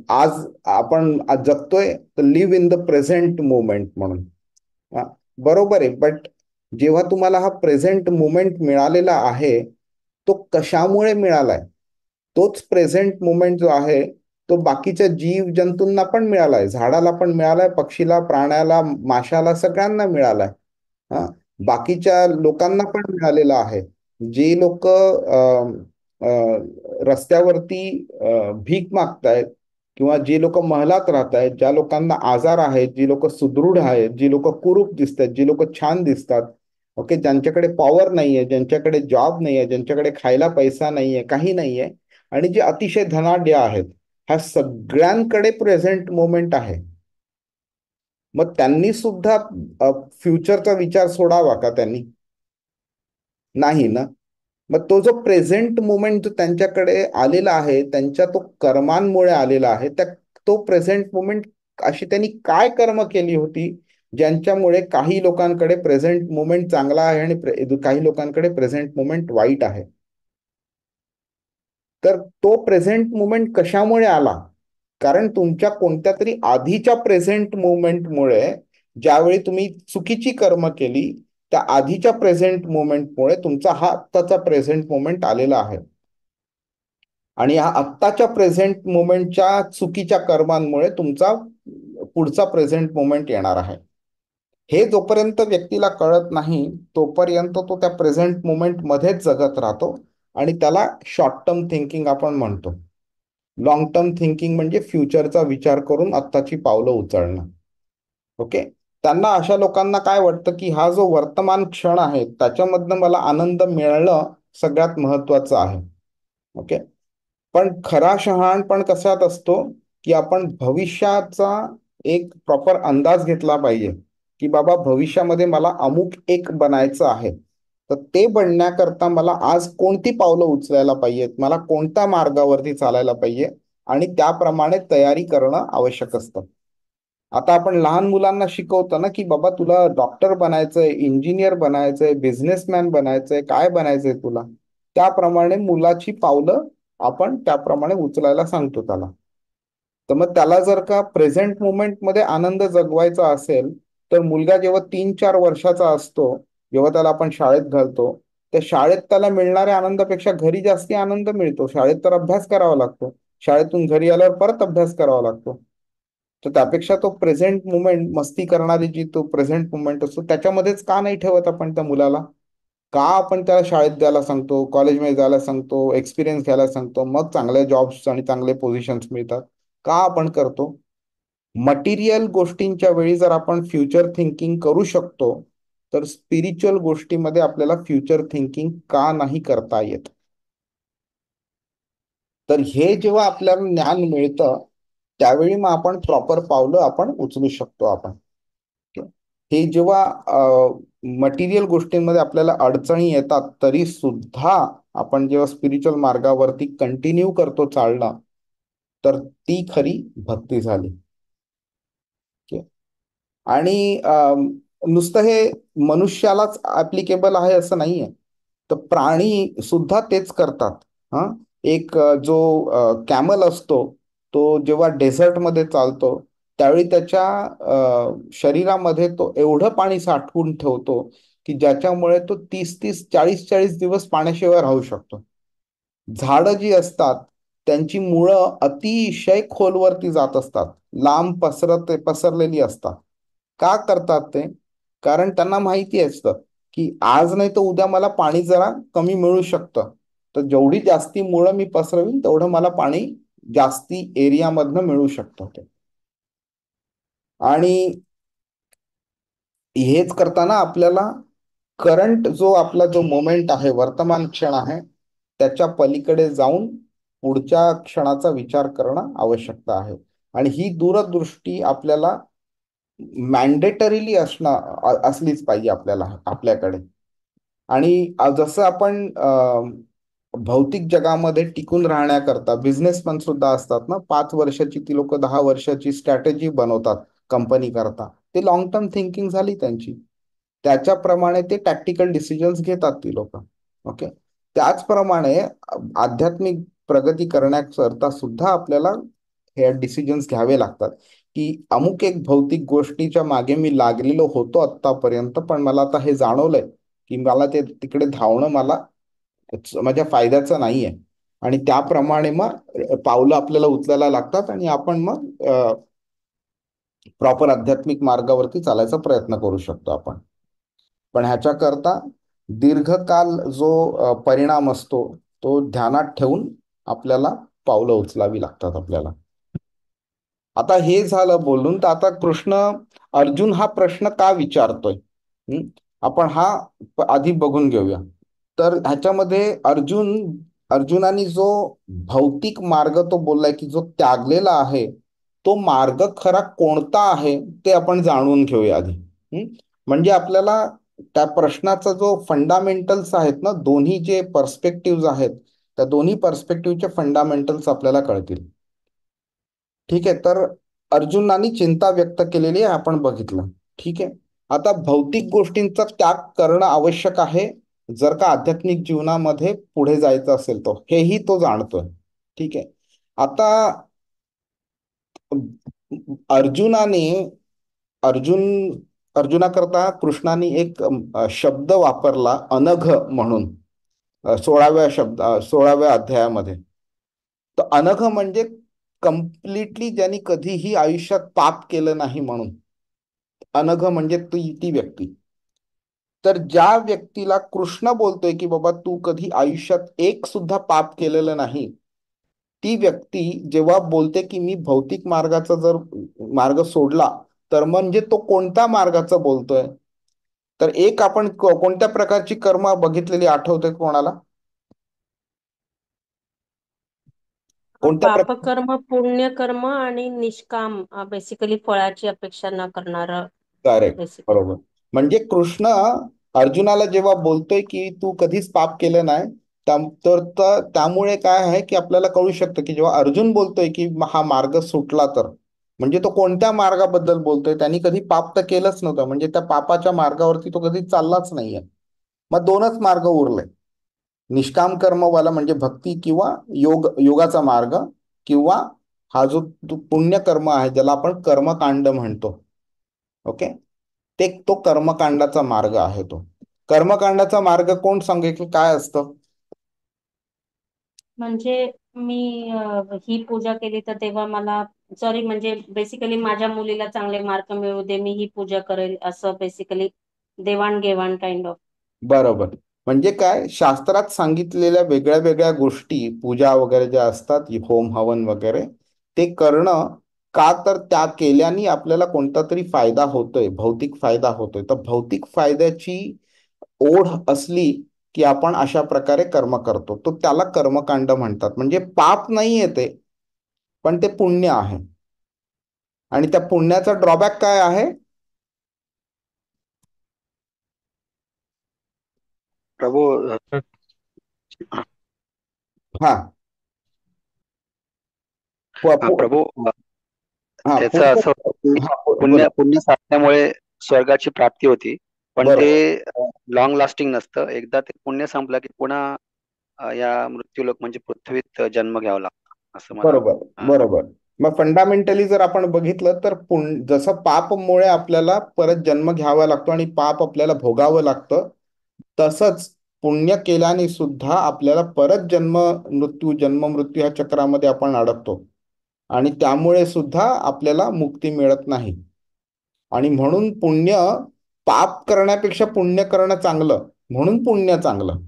आज आपण आज जगतोय तर live in the present moment म्हणून. हा, बरोबर आहे. बट जेव्हा तुम्हाला हा प्रेझेंट मोमेंट मिळालेला आहे, तो कशामुळे मिळालाय? तोच प्रेझेंट मोमेंट जो आहे तो बाकीच्या जीव जंतूंना पण मिळालाय, झाडाला पण मिळालाय, पक्षीला, प्राण्याला, माशाला, सगळ्यांना मिळालाय. हा, बाकीच्या लोकांना पण मिळालेलं आहे. जे लोक रस्त्यावरती भीक मागतायत, किंवा जे लोक महलात राहत आहेत, ज्या लोकांना आजार आहेत, जी लोक सुदृढ आहेत, जी लोक कुरूप दिसत आहेत, जी लोक छान दिसतात, ओके, ज्यांच्याकडे पॉवर नाहीये, ज्यांच्याकडे जॉब नाहीये, ज्यांच्याकडे खायला पैसा नाहीये, काही नाहीये, आणि जे अतिशय धनाढ्य आहेत, ह्या सगळ्यांकडे प्रेझेंट मोमेंट आहे. मग त्यांनी सुद्धा फ्युचरचा विचार सोडावा का त्यांनी? नाही ना. मग तो जो प्रेझेंट मोमेंट जो त्यांच्याकडे आलेला आहे, त्यांच्या तो कर्मांमुळे आलेला आहे, तो प्रेझेंट मोमेंट अशी त्यांनी काय कर्म केली होती ज्यांच्यामुळे काही लोकांकडे प्रेझेंट मोमेंट चांगला आहे आणि काही लोकांकडे प्रेझेंट मोमेंट वाईट आहे. तर तो प्रेझेंट मुमेंट कशामुळे आला? कारण तुमच्या कोणत्या तरी आधीच्या प्रेझेंट मुवमेंटमुळे, ज्यावेळी तुम्ही चुकीची कर्म केली, त्या आधीच्या प्रेझेंट मुवमेंटमुळे तुमचा हा आत्ताचा प्रेझेंट मुवमेंट आलेला आहे. आणि ह्या आत्ताच्या प्रेझेंट मुवमेंटच्या चुकीच्या कर्मांमुळे तुमचा पुढचा प्रेझेंट मुवमेंट येणार आहे. हे जोपर्यंत व्यक्तीला कळत नाही तोपर्यंत तो त्या प्रेझेंट मुवमेंट मध्येच जगत राहतो, आणि त्याला शॉर्ट टर्म थिंकिंग आपण म्हणतो. लॉंग टर्म थिंकिंग म्हणजे फ्युचरचा विचार करून आत्ताची पावलं उचलणं. ओके, त्यांना, अशा लोकांना काय वाटतं की हा जो वर्तमान क्षण आहे त्याच्यामधनं मला आनंद मिळणं सगळ्यात महत्वाचं आहे. ओके, पण खरा शहाणपण कशात असतो की आपण भविष्याचा एक प्रॉपर अंदाज घेतला पाहिजे की बाबा भविष्यामध्ये मला अमुक एक बनायचं आहे, तर ते बनण्याकरता मला आज कोणती पावलं उचलायला पाहिजेत, मला कोणत्या मार्गावरती चालायला पाहिजे, आणि त्याप्रमाणे तयारी करणं आवश्यक असतं. आता आपण लहान मुलांना शिकवतो ना की बाबा तुला डॉक्टर बनायचंय, इंजिनियर बनायचंय, बिझनेसमॅन बनायचंय, काय बनायचंय तुला, त्याप्रमाणे मुलाची पावलं आपण त्याप्रमाणे उचलायला सांगतो त्याला. तर मग त्याला जर का प्रेझेंट मुमेंट मध्ये आनंद जगवायचा असेल, तर मुलगा जेव्हा 3-4 वर्षाचा असतो, जेव्हा त्याला आपण शाळेत घालतो, त्या शाळेत त्याला मिळणाऱ्या आनंदापेक्षा घरी जास्ती आनंद मिळतो. शाळेत तर अभ्यास करावा लागतो, शाळेतून घरी आल्यावर परत अभ्यास करावा लागतो. तर त्यापेक्षा तो प्रेझेंट मुमेंट, मस्ती करणारी जी तो प्रेझेंट मुमेंट असतो त्याच्यामध्येच का नाही ठेवत आपण त्या मुलाला? का आपण त्याला शाळेत द्यायला सांगतो, कॉलेजमध्ये जायला सांगतो, एक्सपिरियन्स घ्यायला सांगतो, मग चांगले जॉब्स आणि चांगले पोझिशन्स मिळतात? का आपण करतो? मटेरियल गोष्टींच्या वेळी जर आपण फ्युचर थिंकिंग करू शकतो, तर स्पिरिच्युअल गोष्टीमध्ये आपल्याला फ्युचर थिंकिंग का नाही करता येत? तर हे जेव्हा आपल्याला ज्ञान मिळतं त्यावेळी मग आपण प्रॉपर पावलं आपण उचलू शकतो आपण. हे जेव्हा मटेरियल गोष्टींमध्ये आपल्याला अडचणी येतात तरी सुद्धा आपण जेव्हा स्पिरिच्युअल मार्गावरती कंटिन्यू करतो चालणं, तर ती खरी भक्ती झाली. आणि नुसतं हे मनुष्यालाच ऍप्लिकेबल आहे असं नाहीये, तर प्राणी सुद्धा तेच करतात. हा, एक जो कॅमल असतो, तो जेव्हा डेझर्टमध्ये चालतो त्यावेळी त्याच्या शरीरामध्ये तो एवढं पाणी साठवून ठेवतो की ज्याच्यामुळे तो 30-30, 40-40 दिवस पाण्याशिवाय राहू शकतो. झाडं जी असतात त्यांची मुळं अतिशय खोलवरती जात असतात, लांब पसरलेली असतात. का करतात ते? कारण त्यांना माहिती असतं की आज नाही तर उद्या मला पाणी जरा कमी मिळू शकतं, तर जेवढी जास्ती मुळं मी पसरवीन तेवढं मला पाणी जास्ती एरियामधनं मिळू शकतं ते. आणि हेच करताना आपल्याला करंट जो आपला जो मोमेंट आहे, वर्तमान क्षण आहे, त्याच्या पलीकडे जाऊन पुढच्या क्षणाचा विचार करणं आवश्यकता आहे. आणि ही दूरदृष्टी आपल्याला मॅन्डेटरीली असलीच पाहिजे आपल्याकडे. आणि जसं आपण भौतिक जगामध्ये टिकून राहण्याकरता बिझनेसमॅन सुद्धा असतात ना, 5 वर्षाची ती लोक 10 वर्षाची स्ट्रॅटेजी बनवतात कंपनी करता. ते लॉंग टर्म थिंकिंग झाली त्यांची. त्याच्याप्रमाणे ते टॅक्टिकल डिसिजन्स घेतात ती लोक. ओके. त्याचप्रमाणे आध्यात्मिक प्रगती करण्याकरता सुद्धा आपल्याला हे डिसिजन्स घ्यावे लागतात, की अमुक एक भौतिक गोष्टीच्या मागे मी लागलेलो होतो आत्तापर्यंत, पण मला आता हे जाणवलंय की मला ते तिकडे धावणं मला माझ्या फायद्याचं नाहीये. आणि त्याप्रमाणे मग पावलं आपल्याला उचलायला लागतात आणि आपण मग प्रॉपर आध्यात्मिक मार्गावरती चालायचा प्रयत्न करू शकतो आपण. पण ह्याच्याकरता दीर्घकाल जो परिणाम असतो तो ध्यानात ठेवून आपल्याला पावलं उचलावी लागतात आपल्याला. आता हे झालं बोलून, तर आता कृष्ण अर्जुन हा प्रश्न का विचारतोय, आपण हा आधी बघून घेऊया. तर ह्याच्यामध्ये अर्जुनाने जो भौतिक मार्ग तो बोललाय की जो त्यागलेला आहे, तो मार्ग खरा कोणता आहे ते आपण जाणून घेऊया आधी. म्हणजे आपल्याला त्या प्रश्नाचा जो फंडामेंटल्स आहेत ना, दोन्ही जे पर्स्पेक्टिव्ह आहेत, त्या दोन्ही पर्स्पेक्टिव्हचे फंडामेंटल्स आपल्याला कळतील. ठीक आहे. तर अर्जुनानी चिंता व्यक्त केलेली आहे, आपण बघितलं. ठीक आहे. आता भौतिक गोष्टींचा त्याग करणं आवश्यक आहे जर का आध्यात्मिक जीवनामध्ये पुढे जायचं असेल, तो हेही तो जाणतोय. ठीक आहे. आता अर्जुनाने अर्जुन अर्जुनाकरता कृष्णाने एक शब्द वापरला, अनघ म्हणून, 16व्या अध्यायामध्ये. तर अनघ म्हणजे कम्प्लिटली ज्यांनी कधीही आयुष्यात पाप केलं नाही म्हणून अनघ म्हणजे ती व्यक्ती. तर ज्या व्यक्तीला कृष्ण बोलतोय की बाबा तू कधी आयुष्यात एक सुद्धा पाप केलेलं नाही, ती व्यक्ती जेव्हा बोलते की मी भौतिक मार्गाचा जर मार्ग सोडला, तर म्हणजे तो कोणत्या मार्गाचा बोलतोय. तर एक आपण कोणत्या प्रकारची कर्म बघितलेली आठवते कोणाला? कोणत्या प्रकार पापकर्म, पुण्यकर्म आणि निष्काम, बेसिकली फळाची अपेक्षा न करणार. करेक्ट. बेसिकली बरोबर. म्हणजे कृष्ण अर्जुनाला जेव्हा बोलतोय की तू कधीच पाप केलं नाही, तर त्यामुळे काय आहे की आपल्याला कळू शकतं की जेव्हा अर्जुन बोलतोय की हा मार्ग सुटला, तर म्हणजे तो कोणत्या मार्गाबद्दल बोलतोय. त्यांनी कधी पाप तर केलंच नव्हतं, म्हणजे त्या पापाच्या मार्गावरती तो कधी चाललाच नाहीये. मग दोनच मार्ग उरले, निष्काम कर्मवाला म्हणजे भक्ती किंवा योगाचा मार्ग, किंवा हा जो पुण्यकर्म आहे ज्याला आपण कर्मकांड म्हणतो. ओके. तो कर्मकांडाचा मार्ग आहे. तो कर्मकांडाचा मार्ग कोण सांगेल की काय असतं? म्हणजे मी ही पूजा केली तर तेव्हा मला, सॉरी, म्हणजे बेसिकली माझ्या मुलीला चांगले मार्क मिळू दे, मी ही पूजा करेल, असं बेसिकली देवाणघेवाण काइंड ऑफ. बरोबर. म्हणजे काय, शास्त्रात सांगितलेल्या वेगळ्या वेगळ्या गोष्टी, पूजा वगैरे ज्या असतात, होम हवन वगैरे, ते करणं का, तर त्या केल्याने आपल्याला कोणता तरी फायदा होतोय, भौतिक फायदा होतोय. तर भौतिक फायद्याची ओढ असली की आपण अशा प्रकारे कर्म करतो, तो त्याला कर्मकांड म्हणतात. म्हणजे पाप नाही येते, पण ते पुण्य आहे. आणि त्या पुण्याचा ड्रॉबॅक काय आहे? प्रभू हा. हा प्रभू, हा त्याचं पुढचं. असं होतं की हा बोला. पुण्य पुण्य साधल्यामुळे स्वर्गाची प्राप्ती होती, पण ते बरोबर. लॉंग लास्टिंग नसतं. एकदा ते पुण्य संपलं की पुन्हा या मृत्यूलोक म्हणजे पृथ्वीत जन्म घ्यावा लागतो, असं मला बरोबर. बरोबर. मग फंडामेंटली जर आपण बघितलं तर जसं पापमुळे आपल्याला परत जन्म घ्यावा लागतो आणि पाप आपल्याला भोगावं लागतं, तसंच पुण्य केल्याने सुद्धा आपल्याला परत जन्म मृत्यू ह्या चक्रामध्ये आपण अडकतो आणि त्यामुळे सुद्धा आपल्याला मुक्ती मिळत नाही. आणि म्हणून पाप करण्यापेक्षा पुण्य करणं चांगलं, म्हणून पुण्य चांगलं.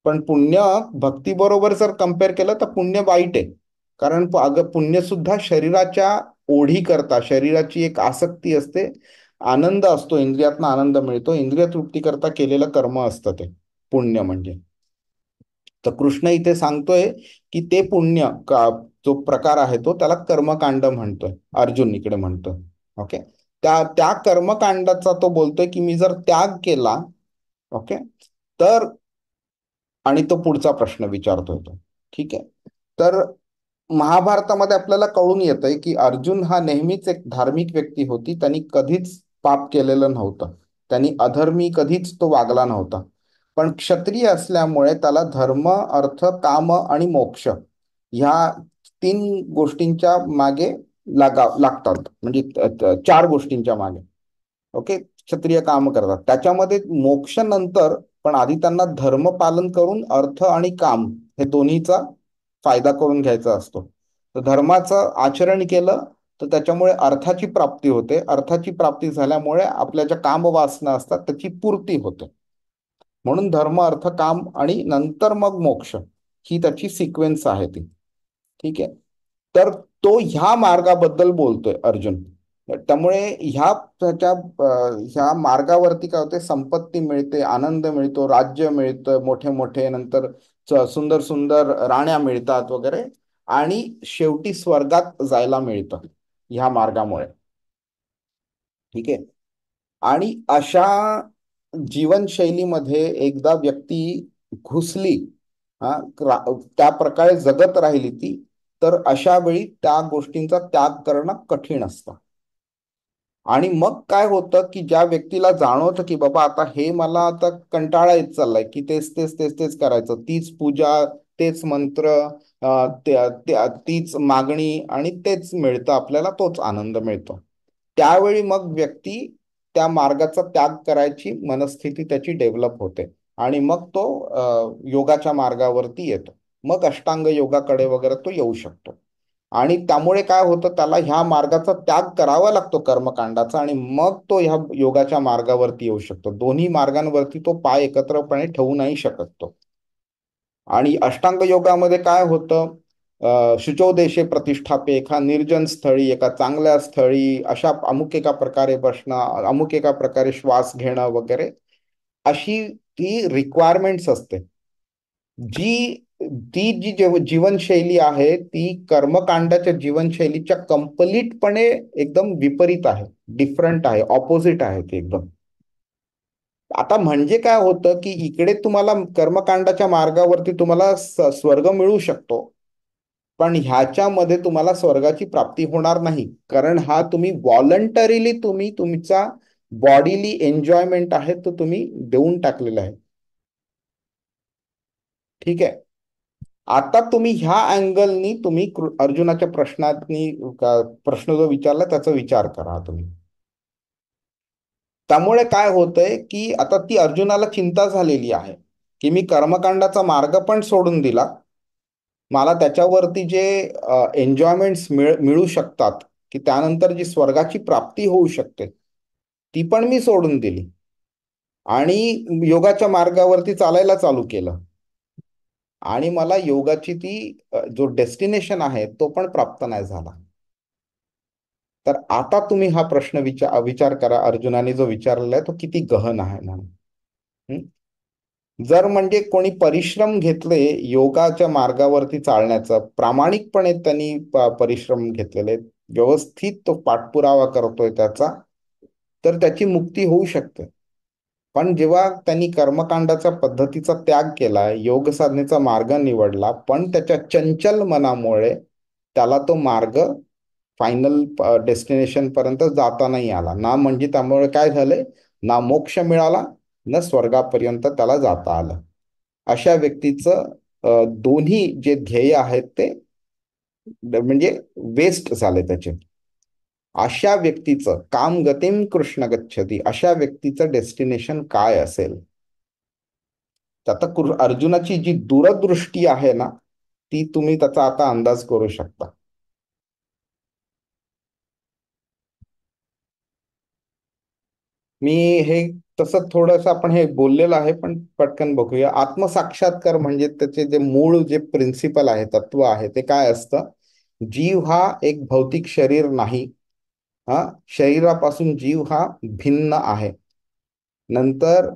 पण पुण्य भक्तीबरोबर जर कम्पेअर केलं तर पुण्य वाईट आहे. कारण अगं पुण्य सुद्धा शरीराच्या ओढी करता, शरीराची एक आसक्ती असते, आनंद असतो, इंद्रियातनं आनंद मिळतो, इंद्रिय तृप्ती करता केलेलं कर्म असतं ते पुण्य म्हणजे. तर कृष्ण इथे सांगतोय की ते पुण्य का जो प्रकार आहे तो त्याला कर्मकांड म्हणतोय, अर्जुन इकडे म्हणतोय. ओके. त्या त्या कर्मकांडाचा तो बोलतोय की मी जर त्याग केला, ओके, तर आणि तो पुढचा प्रश्न विचारतोय तो. ठीक आहे. तर महाभारतामध्ये आपल्याला कळून येतंय की अर्जुन हा नेहमीच एक धार्मिक व्यक्ती होती. त्यांनी कधीच पाप केलेलं नव्हतं. त्यांनी अधर्मी कधीच तो वागला नव्हता. पण क्षत्रिय असल्यामुळे त्याला धर्म, अर्थ, काम आणि मोक्ष ह्या 3 गोष्टींच्या मागे लागतात. म्हणजे 4 गोष्टींच्या मागे. ओके. क्षत्रिय काम करतात त्याच्यामध्ये मोक्ष नंतर, पण आधी त्यांना धर्म पालन करून अर्थ आणि काम हे दोन्हीचा फायदा करून घ्यायचा असतो. तर धर्माचं आचरण केलं तर त्याच्यामुळे अर्थाची प्राप्ती होते. अर्थाची प्राप्ती झाल्यामुळे आपल्या ज्या काम वासना असतात त्याची पूर्ती होते. म्हणून धर्म, अर्थ, काम आणि नंतर मग मोक्ष ही त्याची सिक्वेन्स आहे ती. ठीक आहे. तर तो ह्या मार्गाबद्दल बोलतोय अर्जुन. त्यामुळे ह्या मार्गावरती काय होते, संपत्ती मिळते, आनंद मिळतो, राज्य मिळतं मोठे मोठे, नंतर सुंदर सुंदर राण्या मिळतात वगैरे, आणि शेवटी स्वर्गात जायला मिळतं ह्या मार्गामुळे. ठीक आहे. आणि अशा जीवनशैलीमध्ये एकदा व्यक्ती घुसली, हा, त्या प्रकारे जगत राहिली ती, तर अशा वेळी त्या गोष्टींचा त्याग करणं कठीण असतं. आणि मग काय होतं की ज्या व्यक्तीला जाणवतं की बाबा आता हे मला आता कंटाळा येत चाललाय, की तेच तेच तेच तेच करायचं, तीच पूजा, तेच मंत्र, तीच मागणी, आणि तेच मिळतं आपल्याला, तोच आनंद मिळतो. त्यावेळी मग व्यक्ती त्या मार्गाचा त्याग करायची मनस्थिती त्याची डेव्हलप होते. आणि मग तो योगाच्या मार्गावरती येतो. मग अष्टांग योगाकडे वगैरे तो येऊ शकतो. आणि त्यामुळे काय होतं, त्याला ह्या मार्गाचा त्याग करावा लागतो कर्मकांडाचा, आणि मग तो ह्या योगाच्या मार्गावरती येऊ शकतो. दोन्ही मार्गांवरती तो पाय एकत्रपणे ठेवू नाही शकत तो. आणि अष्टांग योगामध्ये काय होतं, शुचो देशे प्रतिष्ठापे, एका निर्जन स्थळी, एका चांगल्या स्थळी, अशा अमुक एका प्रकारे बसणं, अमुक एका प्रकारे श्वास घेणं वगैरे, अशी ती रिक्वायरमेंट्स असते. जी ती जी जीवनशैली आहे ती कर्मकांडाच्या जीवनशैलीच्या कंप्लीटपणे एकदम विपरीत आहे, डिफरंट आहे, ऑपोजिट आहे ती एकदम. आता म्हणजे काय होतं की इकडे तुम्हाला कर्मकांडाच्या मार्गावरती तुम्हाला स्वर्ग मिळू शकतो, पण ह्याच्यामध्ये तुम्हाला स्वर्गाची प्राप्ती होणार नाही. कारण हा तुम्ही व्हॉलंटरीली तुम्ही तुमचा बॉडीली एन्जॉयमेंट आहे तो तुम्ही देऊन टाकलेला आहे. ठीक आहे. आता तुम्ही ह्या अँगलनी तुम्ही अर्जुनाच्या प्रश्न जो विचारला त्याचा विचार करा तुम्ही. त्यामुळे काय होतंय की आता ती अर्जुनाला चिंता झालेली आहे की मी कर्मकांडाचा मार्ग पण सोडून दिला, मला त्याच्यावरती जे एन्जॉयमेंट्स मिळू शकतात, की त्यानंतर जी स्वर्गाची प्राप्ती होऊ शकते, ती पण मी सोडून दिली, आणि योगाच्या मार्गावरती चालायला चालू केलं, आणि मला योगाची जो डेस्टिनेशन आहे तो पण प्राप्त नाही झाला. तर आता तुम्ही हा प्रश्न विचार करा, अर्जुनाने जो विचारलेला आहे तो किती गहन आहे म्हणून. हं? जर म्हणजे कोणी परिश्रम घेतले योगाच्या मार्गावरती चालण्याचा, प्रामाणिकपणे त्यांनी परिश्रम घेतलेले, व्यवस्थित तो पाठपुरावा करतोय त्याचा, तर त्याची मुक्ती होऊ शकते. पण जेव्हा त्यांनी कर्मकांडाच्या पद्धतीचा त्याग केला, योग साधनेचा मार्ग निवडला, पण त्याच्या चंचल मनामुळे त्याला तो मार्ग फायनल डेस्टिनेशन पर्यंत जाता नाही आला ना. म्हणजे त्यामुळे काय झालंय, ना मोक्ष मिळाला, ना स्वर्गापर्यंत त्याला जाता आलं. अशा व्यक्तीचं दोन्ही जे ध्येय आहेत ते म्हणजे वेस्ट झाले त्याचे. अशा व्यक्तीचं काम गतिम कृष्ण गच्छती, अशा व्यक्तीचं डेस्टिनेशन काय असेल. तर आता अर्जुनाची जी दूरदृष्टी आहे ना, ती तुम्ही त्याचा आता अंदाज करू शकता. मी हे तसं थोडंसं आपण हे बोललेलं आहे, पण पटकन बघूया. आत्मसाक्षात्कार म्हणजे त्याचे जे मूळ जे प्रिन्सिपल आहे, तत्व आहे, ते काय असतं. जीव हा एक भौतिक शरीर नाही. हा, शरीरापासून जीव हा भिन्न आहे. नंतर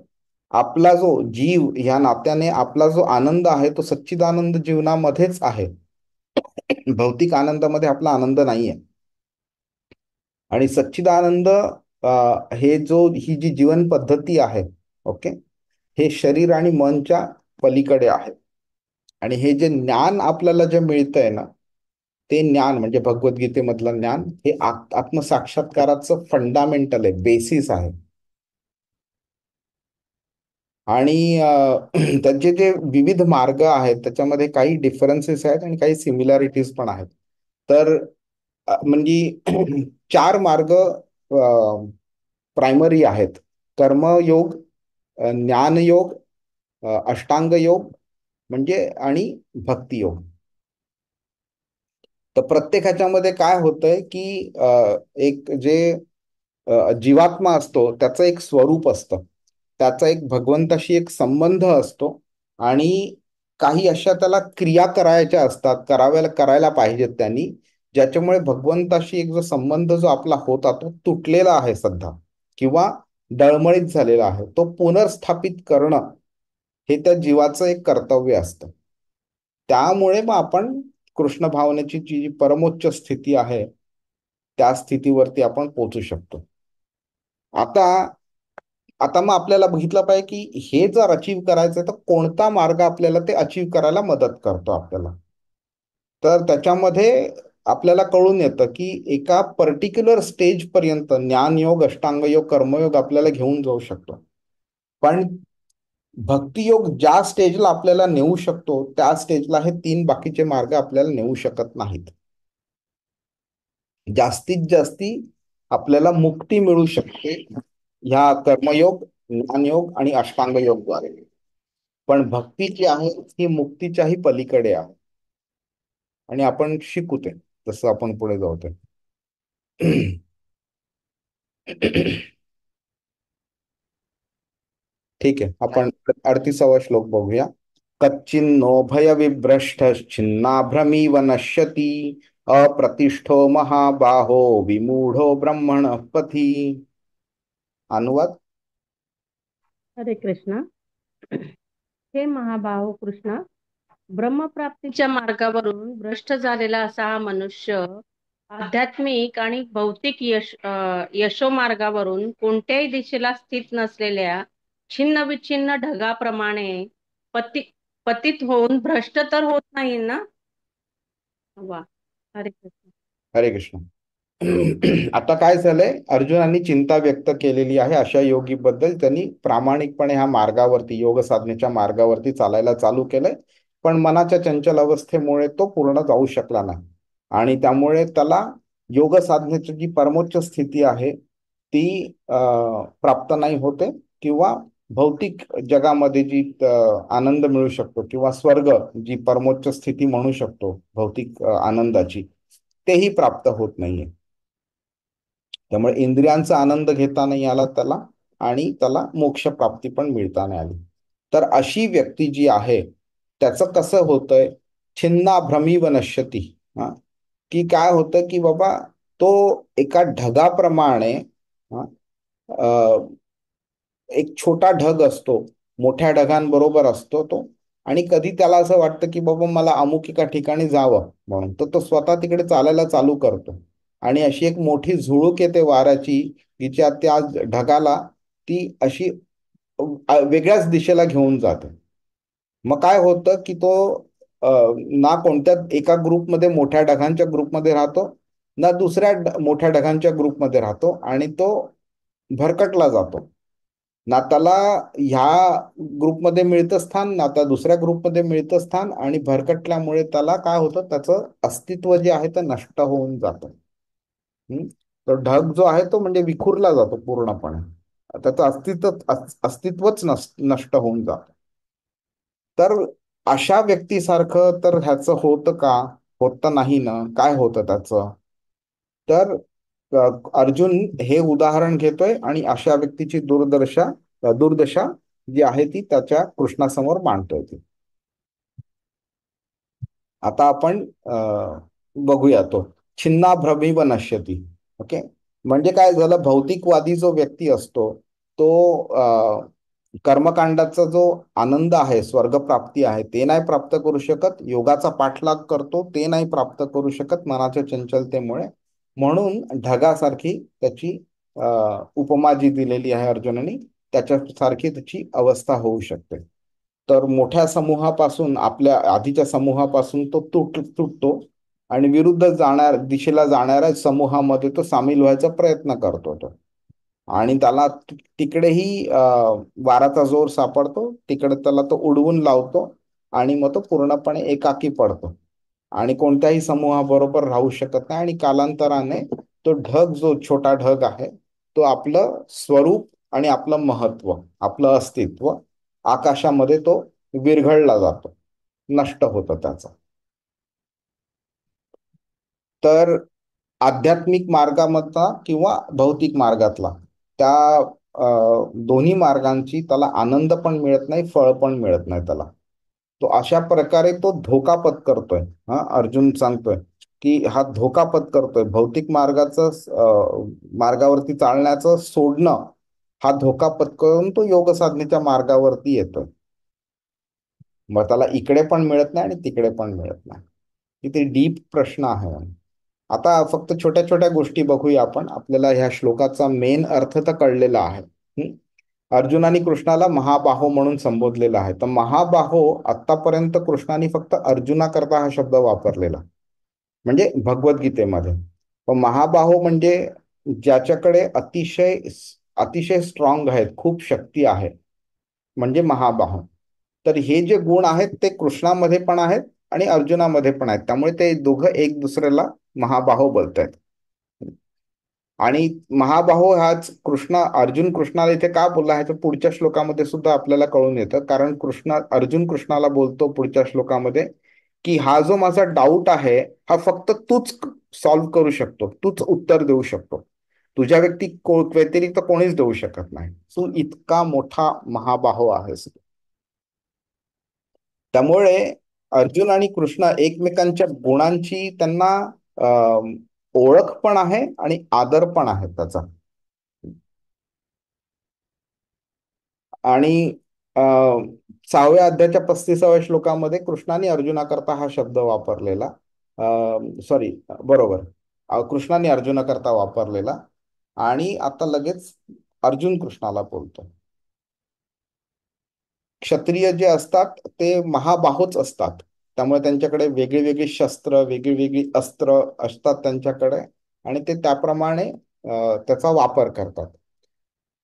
आपला जो जीव ह्या नात्याने आपला जो आनंद आहे तो सच्चिदानंद जीवनामध्येच आहे. भौतिक आनंदामध्ये आपला आनंद नाहीये. आणि सच्चिदानंद ही जी जीवन पद्धती आहे, ओके, हे शरीर आणि मनच्या पलीकडे आहे. आणि हे जे ज्ञान आपल्याला जे मिळतंय ना, ते ज्ञान म्हणजे भगवद्गीतेमधलं ज्ञान हे आत्मसाक्षात्काराचं फंडामेंटल आहे, बेसिस आहे. आणि त्यांचे जे विविध मार्ग आहेत त्याच्यामध्ये काही डिफरन्सेस आहेत आणि काही सिमिलॅरिटीज पण आहेत. तर म्हणजे चार मार्ग प्रायमरी आहेत: कर्मयोग, ज्ञानयोग, अष्टांग योग म्हणजे आणि भक्तियोग. तर प्रत्येक ह्याच्यामध्ये काय होतंय की एक जे जीवात्मा असतो त्याचं एक स्वरूप असतं, त्याचा एक भगवंताशी एक संबंध असतो आणि काही अशा त्याला क्रिया करायच्या असतात, करायला पाहिजेत त्यांनी, ज्याच्यामुळे भगवंताशी एक जो संबंध जो आपला होता तो तुटलेला आहे सध्या किंवा डळमळीत झालेला आहे, तो पुनर्स्थापित करणं हे त्या जीवाचं एक कर्तव्य असतं. त्यामुळे मग आपण कृष्ण भावनेची जी परमोच्च स्थिती आहे त्या स्थितीवरती आपण पोहोचू शकतो. आता आता मग आपल्याला बघितलं पाहिजे की हे जर अचीव करायचं तर कोणता मार्ग आपल्याला ते अचीव करायला मदत करतो आपल्याला. तर त्याच्यामध्ये आपल्याला कळून येतं की एका पर्टिक्युलर स्टेज पर्यंत ज्ञानयोग, अष्टांगयोग, कर्मयोग आपल्याला घेऊन जाऊ शकतो. पण भक्तियोग ज्या स्टेजला आपल्याला नेऊ शकतो त्या स्टेजला हे तीन बाकीचे मार्ग आपल्याला नेऊ शकत नाहीत. जास्तीत जास्ती आपल्याला मुक्ती मिळू शकते ह्या कर्मयोग, ज्ञानयोग आणि अष्टांग योगद्वारे. पण भक्ती जी आहे ही मुक्तीच्याही पलीकडे आहे आणि आपण शिकू ते जसं आपण पुढे जाऊ ते. ठीक आहे, आपण 38वा श्लोक बघूया. कच्चिन्नो भय विभ्रष्ट छिन्नाभ्रमीव नश्यति अप्रतिष्ठो महाबाहो विमूढो ब्रह्मण पथी. अनुवाद. हरे कृष्ण. हे महाबाहो कृष्ण, ब्रह्मप्राप्तीच्या मार्गावरून भ्रष्ट झालेला असा हा मनुष्य आध्यात्मिक आणि भौतिक यशोमार्गावरून कोणत्याही दिशेला स्थित नसलेल्या छिन्न विच्छिन्न ढगाप्रमाणे पति पतित होऊन भ्रष्ट तर होत नाही ना. वा. हरे कृष्ण. हरे कृष्ण. आता काय झालंय, अर्जुनांनी चिंता व्यक्त केलेली आहे अशा योगीबद्दल. त्यांनी प्रामाणिकपणे ह्या मार्गावरती, योग साधनेच्या मार्गावरती चालायला चालू केलंय, पण मनाच्या चंचल अवस्थेमुळे तो पूर्ण जाऊ शकला नाही आणि त्यामुळे त्याला योग साधनेची जी परमोच्च स्थिती आहे ती प्राप्त नाही होते किंवा भौतिक जगामध्ये जी आनंद मिळू शकतो किंवा स्वर्ग जी परमोच्च स्थिती म्हणू शकतो भौतिक आनंदाची, तेही प्राप्त होत नाहीये. त्यामुळे इंद्रियांचा आनंद घेता नाही आला त्याला आणि त्याला मोक्ष प्राप्ती पण मिळता नाही आली. तर अशी व्यक्ती जी आहे त्याचं कसं होतंय, छिन्ना भ्रमीव नश्यती. हा, की काय होतं की बाबा तो एका ढगाप्रमाणे, हा, एक छोटा ढग असतो, मोठ्या ढगांबरोबर असतो तो, आणि कधी त्याला असं वाटतं की बाबा मला अमुक एका ठिकाणी जावं म्हणून तर तो स्वतः तिकडे चालायला चालू करतो आणि अशी एक मोठी झुळूक येते वाऱ्याची, तिच्या त्या ढगाला ती अशी वेगळ्याच दिशेला घेऊन जाते. मग काय होतं की तो अ, ना कोणत्या एका ग्रुपमध्ये, मोठ्या ढगांच्या ग्रुपमध्ये राहतो, ना दुसऱ्या मोठ्या ढगांच्या ग्रुपमध्ये राहतो आणि तो भरकटला जातो. ना त्याला ह्या ग्रुपमध्ये मिळतं स्थान, ना त्या दुसऱ्या ग्रुपमध्ये मिळतं स्थान, आणि भरकटल्यामुळे त्याला काय होतं, त्याचं अस्तित्व जे आहे ते नष्ट होऊन जातं. तो ढग जो आहे तो म्हणजे विखुरला जातो पूर्णपणे, त्याचं अस्तित्वच नष्ट होऊन जातं. तर अशा व्यक्तीसारखं तर ह्याचं होतं का? होत नाही ना. काय होतं त्याचं? तर अर्जुन हे उदाहरण घेतोय आणि अशा व्यक्तीची दुर्दशा जी आहे ती त्याच्या कृष्णासमोर मांडतोय ती. आता आपण बघूया तो छिन्ना भ्रमीव नश्यती. ओके, म्हणजे काय झालं, भौतिकवादी जो व्यक्ती असतो तो कर्मकांडाचा जो आनंद आहे, स्वर्गप्राप्ती आहे, ते नाही प्राप्त करू शकत. योगाचा पाठलाग करतो, ते नाही प्राप्त करू शकत मनाच्या चंचलतेमुळे. म्हणून ढगासारखी त्याची उपमा जी दिलेली आहे अर्जुनाने, त्याच्यासारखी त्याची अवस्था होऊ शकते. तर मोठ्या समूहापासून, आपल्या आधीच्या समूहापासून तो तुटतो आणि विरुद्ध दिशेला जाणाऱ्या समूहामध्ये तो सामील व्हायचा प्रयत्न करतो तो. आणि त्याला तिकडेही वाराचा जोर सापडतो, तिकडे त्याला तो उडवून लावतो आणि मग तो पूर्णपणे एकाकी पडतो आणि कोणत्याही समूहाबरोबर राहू शकत नाही. आणि कालांतराने तो ढग, जो छोटा ढग आहे, तो आपलं स्वरूप आणि आपलं महत्व, आपलं अस्तित्व आकाशामध्ये तो विरघळला जातो, नष्ट होतं त्याचं. तर आध्यात्मिक मार्गामधला किंवा भौतिक मार्गातला, त्या दोन्ही मार्गांची त्याला आनंद पण मिळत नाही, फळ पण मिळत नाही त्याला. तो अशा प्रकारे तो धोका पत्करतोय. अर्जुन सांगतोय की हा धोका पत्करतोय, भौतिक मार्गावरती चालण्याचं सोडणं, हा धोका पत्करून तो योग साधनेच्या मार्गावरती येतोय. मग त्याला इकडे पण मिळत नाही आणि तिकडे पण मिळत नाही. किती डीप प्रश्न आहे. आता फक्त छोट्या छोट्या गोष्टी बघूया आपण. आपल्याला ह्या श्लोकाचा मेन अर्थ तर कळलेला आहे. अर्जुनाने कृष्णाला महाबाहो म्हणून संबोधलेला आहे. तर महाबाहो, आतापर्यंत कृष्णाने फक्त अर्जुना करता हा शब्द वापरलेला, म्हणजे भगवद्गीतेमध्ये. पण महाबाहो म्हणजे ज्याच्याकडे अतिशय अतिशय स्ट्रॉंग आहेत, खूप शक्ती आहे, म्हणजे महाबाहो. तर हे जे गुण आहेत ते कृष्णामध्ये पण आहेत आणि अर्जुनामध्ये पण आहेत. त्यामुळे ते दोघं एक दुसऱ्याला महाबाहो बोलतायत. आणि महाबाहो हाच अर्जुन कृष्णाला इथे का बोलला आहे, तर पुढच्या श्लोकामध्ये सुद्धा आपल्याला कळून येतं. कारण अर्जुन कृष्णाला बोलतो पुढच्या श्लोकामध्ये की हा जो माझा डाऊट आहे, हा फक्त तूच सॉल्व्ह करू शकतो, तूच उत्तर देऊ शकतो, तुझ्या व्यतिरिक्त कोणीच देऊ शकत नाही. तू इतका मोठा महाबाहो आहेस. त्यामुळे अर्जुन आणि कृष्ण एकमेकांच्या गुणांची त्यांना ओळख पण आहे आणि आदर पण आहे त्याचा. आणि 6व्या अध्यायाच्या 35व्या श्लोकामध्ये कृष्णाने अर्जुनाकरता हा शब्द वापरलेला, सॉरी, बरोबर, कृष्णाने अर्जुनाकरता वापरलेला. आणि आता लगेच अर्जुन कृष्णाला बोलतो. क्षत्रिय जे असतात ते महाबाहोच असतात, त्यामुळे त्यांच्याकडे वेगळी वेगळी शस्त्र, वेगळी वेगळी अस्त्र असतात त्यांच्याकडे, आणि ते त्याप्रमाणे त्याचा वापर करतात.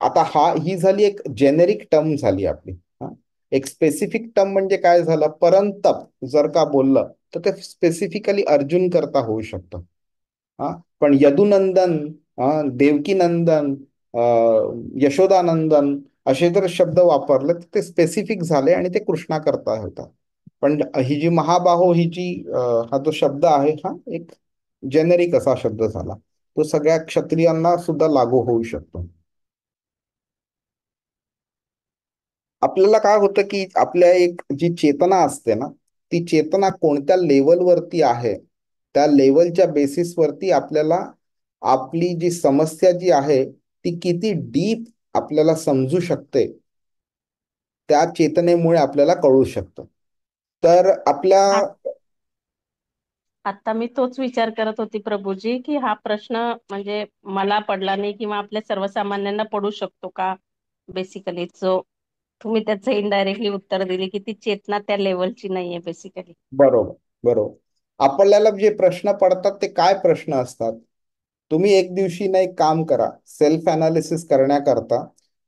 आता ही झाली एक जेनेरिक टर्म झाली आपली. एक स्पेसिफिक टर्म म्हणजे काय झालं, परंतप जर का बोललं तर ते स्पेसिफिकली अर्जुन करता होऊ शकतं. पण यदुनंदन, देवकीनंदन, यशोदानंदन असे जर शब्द वापरले तर ते स्पेसिफिक झाले आणि ते कृष्णा करता होता. पण ही जी महाबाहो, हा जो शब्द आहे, हा एक जेनेरिक असा शब्द झाला, तो सगळ्या क्षत्रियांना सुद्धा लागू होऊ शकतो. आपल्याला काय होतं की आपल्या एक जी चेतना असते ना, ती चेतना कोणत्या लेवलवरती आहे, त्या लेवलच्या बेसिसवरती आपल्याला आपली जी समस्या जी आहे ती किती डीप आपल्याला समजू शकते, त्या चेतनेमुळे आपल्याला कळू शकतं. तर आपल्या आता मी तोच विचार करत होती प्रभूजी, की हा प्रश्न म्हणजे मला पडला नाही किंवा आपल्या सर्वसामान्यांना पडू शकतो का, बेसिकली जो तुम्ही त्याचं इनडायरेक्टली उत्तर दिले की ती चेतना त्या लेवलची नाहीये बेसिकली. बरोबर, बरोबर. आपल्याला जे प्रश्न पडतात ते काय प्रश्न असतात, तुम्ही एक दिवशी ना एक काम करा, सेल्फ अनालिसिस करण्याकरता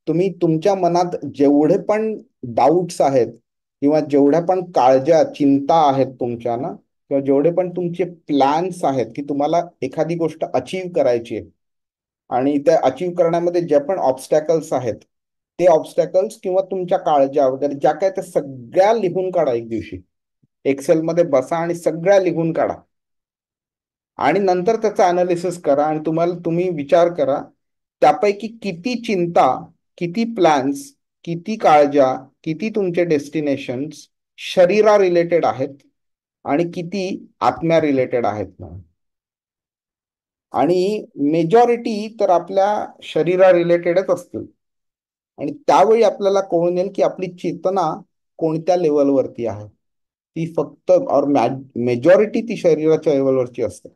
तुम्ही तुमच्या मनात जेवढे पण डाऊट्स आहेत किंवा जेवढ्या पण काळज्या, चिंता आहेत तुमच्या ना, किंवा जेवढे पण तुमचे प्लॅन्स आहेत की तुम्हाला एखादी गोष्ट अचीव करायची आहे, आणि त्या अचीव करण्यामध्ये ज्या पण ऑब्स्टॅकल्स आहेत, ते ऑब्स्टॅकल्स किंवा तुमच्या काळज्या वगैरे ज्या काय, त्या सगळ्या लिहून काढा एक दिवशी. एक्सेल मध्ये बसा आणि सगळ्या लिहून काढा, आणि नंतर त्याचा अनालिसिस करा आणि तुम्ही विचार करा त्यापैकी किती चिंता, किती प्लॅन्स, किती काळज्या, किती तुमचे डेस्टिनेशन्स शरीरा रिलेटेड आहेत आणि किती आत्म्या रिलेटेड आहेत ना. आणि मेजॉरिटी तर आपल्या शरीरा रिलेटेडच असतील. आणि त्यावेळी आपल्याला कळून येईल की आपली चेतना कोणत्या लेवलवरती आहे. ती फक्त मेजॉरिटी ती शरीराच्या लेवलवरची असते.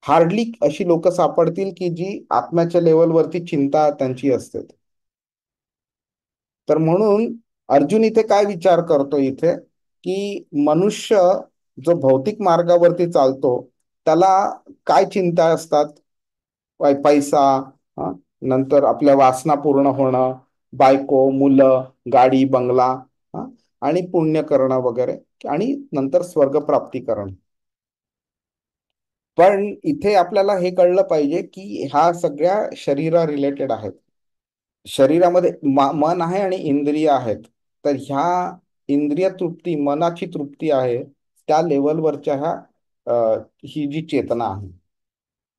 हार्डली अशी लोक सापडतील की जी आत्म्याच्या लेवलवरती चिंता त्यांची असते. तर म्हणून अर्जुन इथे काय विचार करतो इथे, की मनुष्य जो भौतिक मार्गावरती चालतो त्याला काय चिंता असतात? पैसा, हा, नंतर आपल्या वासना पूर्ण होणं, बायको, मुलं, गाडी, बंगला, हा, आणि पुण्य करणं वगैरे, आणि नंतर स्वर्गप्राप्ती करणं. पण इथे आपल्याला हे कळलं पाहिजे की ह्या सगळ्या शरीरा रिलेटेड आहेत. शरीरामध्ये मन आहे आणि इंद्रिय आहेत. तर ह्या इंद्रिय तृप्ती, मनाची तृप्ती आहे त्या लेवलवरच्या ह्या ही जी चेतना आहे.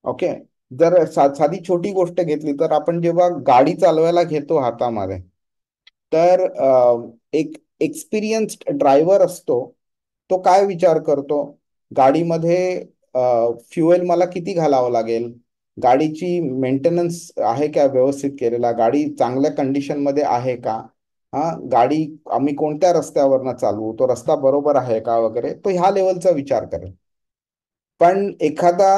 ओके. जर साधी छोटी गोष्ट घेतली तर आपण जेव्हा गाडी चालवायला घेतो हातामध्ये, तर एक एक्सपिरियन्स्ड ड्रायव्हर असतो. तो काय विचार करतो? गाडीमध्ये फ्युएल मला किती घालावं लागेल, गाडीची मेंटेनन्स आहे का व्यवस्थित केलेला, गाडी चांगल्या कंडिशन मध्ये आहे का, हा, गाडी आम्ही कोणत्या रस्त्यावरनं चालवू, तो रस्ता बरोबर आहे का वगैरे, तो ह्या लेवलचा विचार करेल. पण एखादा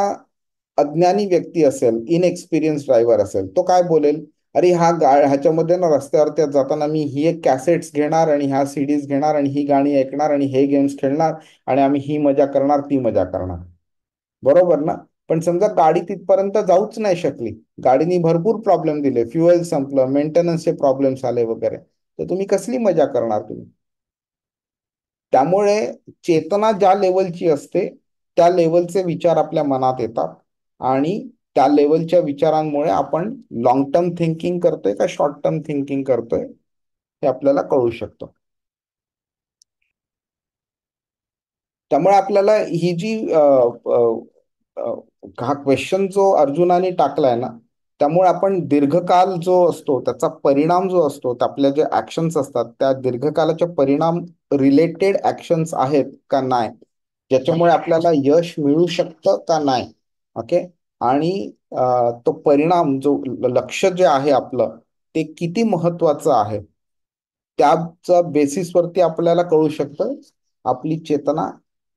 अज्ञानी व्यक्ती असेल, इनएक्सपिरियन्स ड्रायव्हर असेल, तो काय बोलेल? अरे ह्याच्यामध्ये ना रस्त्यावरती जाताना मी ही एक कॅसेट्स घेणार आणि ह्या सीडीज घेणार आणि ही गाणी ऐकणार आणि हे गेम्स खेळणार आणि आम्ही ही मजा करणार, ती मजा करणार. बरोबर ना? पण समजा गाडी तिथपर्यंत जाऊच नाही शकली, गाडीनी भरपूर प्रॉब्लेम दिले, फ्युएल संपलं, मेंटेनन्सचे प्रॉब्लेम्स आले वगैरे, तर तुम्ही कसली मजा करणार तुम्ही? त्यामुळे चेतना ज्या लेवलची असते त्या लेवलचे विचार आपल्या मनात येतात, आणि त्या लेवलच्या विचारांमुळे आपण लॉंग टर्म थिंकिंग करतोय का शॉर्ट टर्म थिंकिंग करतोय हे आपल्याला कळू शकतं. त्यामुळे आपल्याला ही जी हा क्वेश्चन जो अर्जुनाने टाकलाय ना, त्यामुळे आपण दीर्घकाल जो असतो त्याचा परिणाम जो असतो, आपल्या जे ऍक्शन्स असतात त्या दीर्घकालाच्या परिणाम रिलेटेड ऍक्शन्स आहेत का नाही, ज्याच्यामुळे आपल्याला यश मिळू शकतं का नाही. ओके. आणि तो परिणाम जो लक्ष जे आहे आपलं ते किती महत्वाचं आहे, त्याच्या बेसिसवरती आपल्याला कळू शकतं आपली चेतना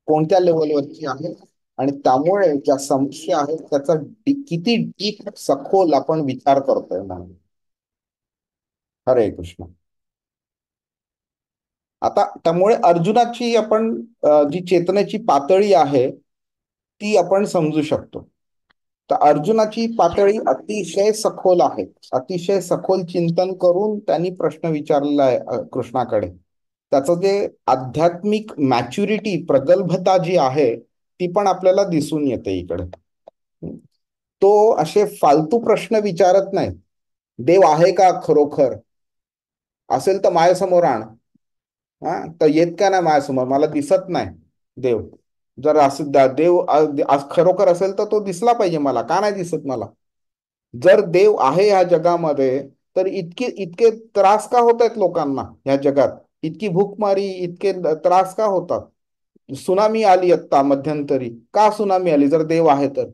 कोणत्या लेवलवरची आहे, आणि त्यामुळे ज्या समस्या आहेत त्याचा किती डीप सखोल आपण विचार करतोय म्हणून. हरे कृष्ण. आता त्यामुळे अर्जुनाची आपण जी चेतनेची पातळी आहे ती आपण समजू शकतो. तर अर्जुनाची पातळी अतिशय सखोल आहे. अतिशय सखोल चिंतन करून त्यांनी प्रश्न विचारलेला आहे कृष्णाकडे. त्याचं जे आध्यात्मिक मॅच्युरिटी, प्रगल्भता जी आहे ती पण आपल्याला दिसून येते इकडे. तो असे फालतू प्रश्न विचारत नाही. देव आहे का खरोखर? असेल तर माझ्यासमोर आण. हा, तर येत का नाही माझ्यासमोर? मला दिसत नाही देव. जर असं देव खरोखर असेल तर तो दिसला पाहिजे मला, का नाही दिसत मला? जर देव आहे ह्या जगामध्ये तर इतके इतके त्रास का होत आहेत लोकांना ह्या जगात? इतकी भूकमारी, इतके त्रास का होतात? सुनामी आली आता मध्यंतरी, का सुनामी आली जर देव आहे तर?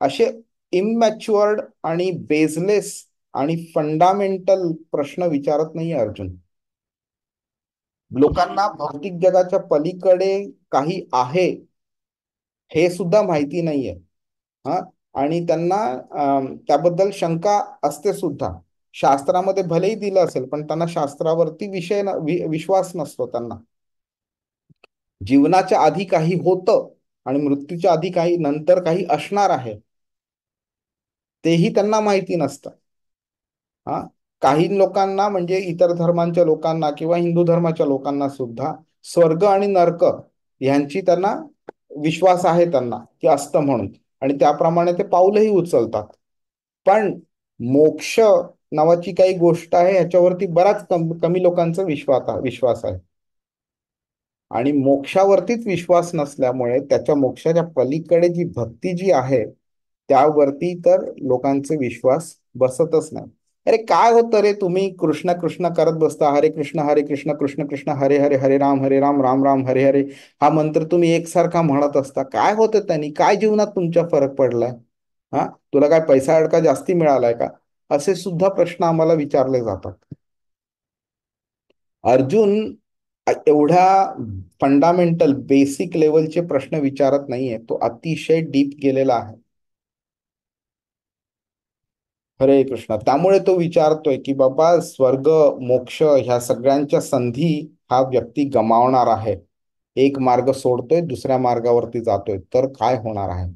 असे इमॅच्युअर्ड आणि बेसलेस आणि फंडामेंटल प्रश्न विचारत नाही अर्जुन. लोकांना भौतिक जगाच्या पलीकडे काही आहे हे सुद्धा माहिती नाहीये. हा, आणि त्यांना त्याबद्दल शंका असते सुद्धा. शास्त्रामध्ये भलेही दिलं असेल पण त्यांना शास्त्रावरती विश्वास नसतो त्यांना. जीवनाच्या आधी काही होतं आणि मृत्यूच्या आधी काही, नंतर काही असणार आहे, तेही त्यांना माहिती नसतं. हा, काही लोकांना म्हणजे इतर धर्मांच्या लोकांना किंवा हिंदू धर्माच्या लोकांना सुद्धा स्वर्ग आणि नरक ह्यांची त्यांना विश्वास आहे त्यांना की असतं म्हणून, आणि त्याप्रमाणे ते पाऊलही उचलतात. पण मोक्ष नावाची काही गोष्ट आहे ह्याच्यावरती बराच कमी लोकांचा विश्वास आहे. आणि मोक्षावरतीच विश्वास नसल्यामुळे त्याच्या मोक्षाच्या पलीकडे जी भक्ती जी आहे त्यावरती तर लोकांचे विश्वास बसतच नाही. अरे काय होतं रे, तुम्ही कृष्ण कृष्ण करत बसता, हरे कृष्ण कृष्ण कृष्ण हरे हरे, हरे राम राम राम हरे हरे, हा मंत्र तुम्ही एकसारखा म्हणत असता. काय होतं त्यांनी? काय जीवनात तुमच्या फरक पडलाय? हा, तुला काय पैसा अडका जास्ती मिळालाय का? असे सुद्धा प्रश्न आम्हाला विचारले जातात. अर्जुन एवढ्या फंडामेंटल बेसिक लेवलचे प्रश्न विचारत नाहीये, तो अतिशय डीप गेलेला आहे. हरे कृष्ण. त्यामुळे तो विचारतोय की बाबा स्वर्ग मोक्ष ह्या सगळ्यांच्या संधी हा व्यक्ती गमावणार आहे. एक मार्ग सोडतोय, दुसऱ्या मार्गावरती जातोय, तर काय होणार आहे.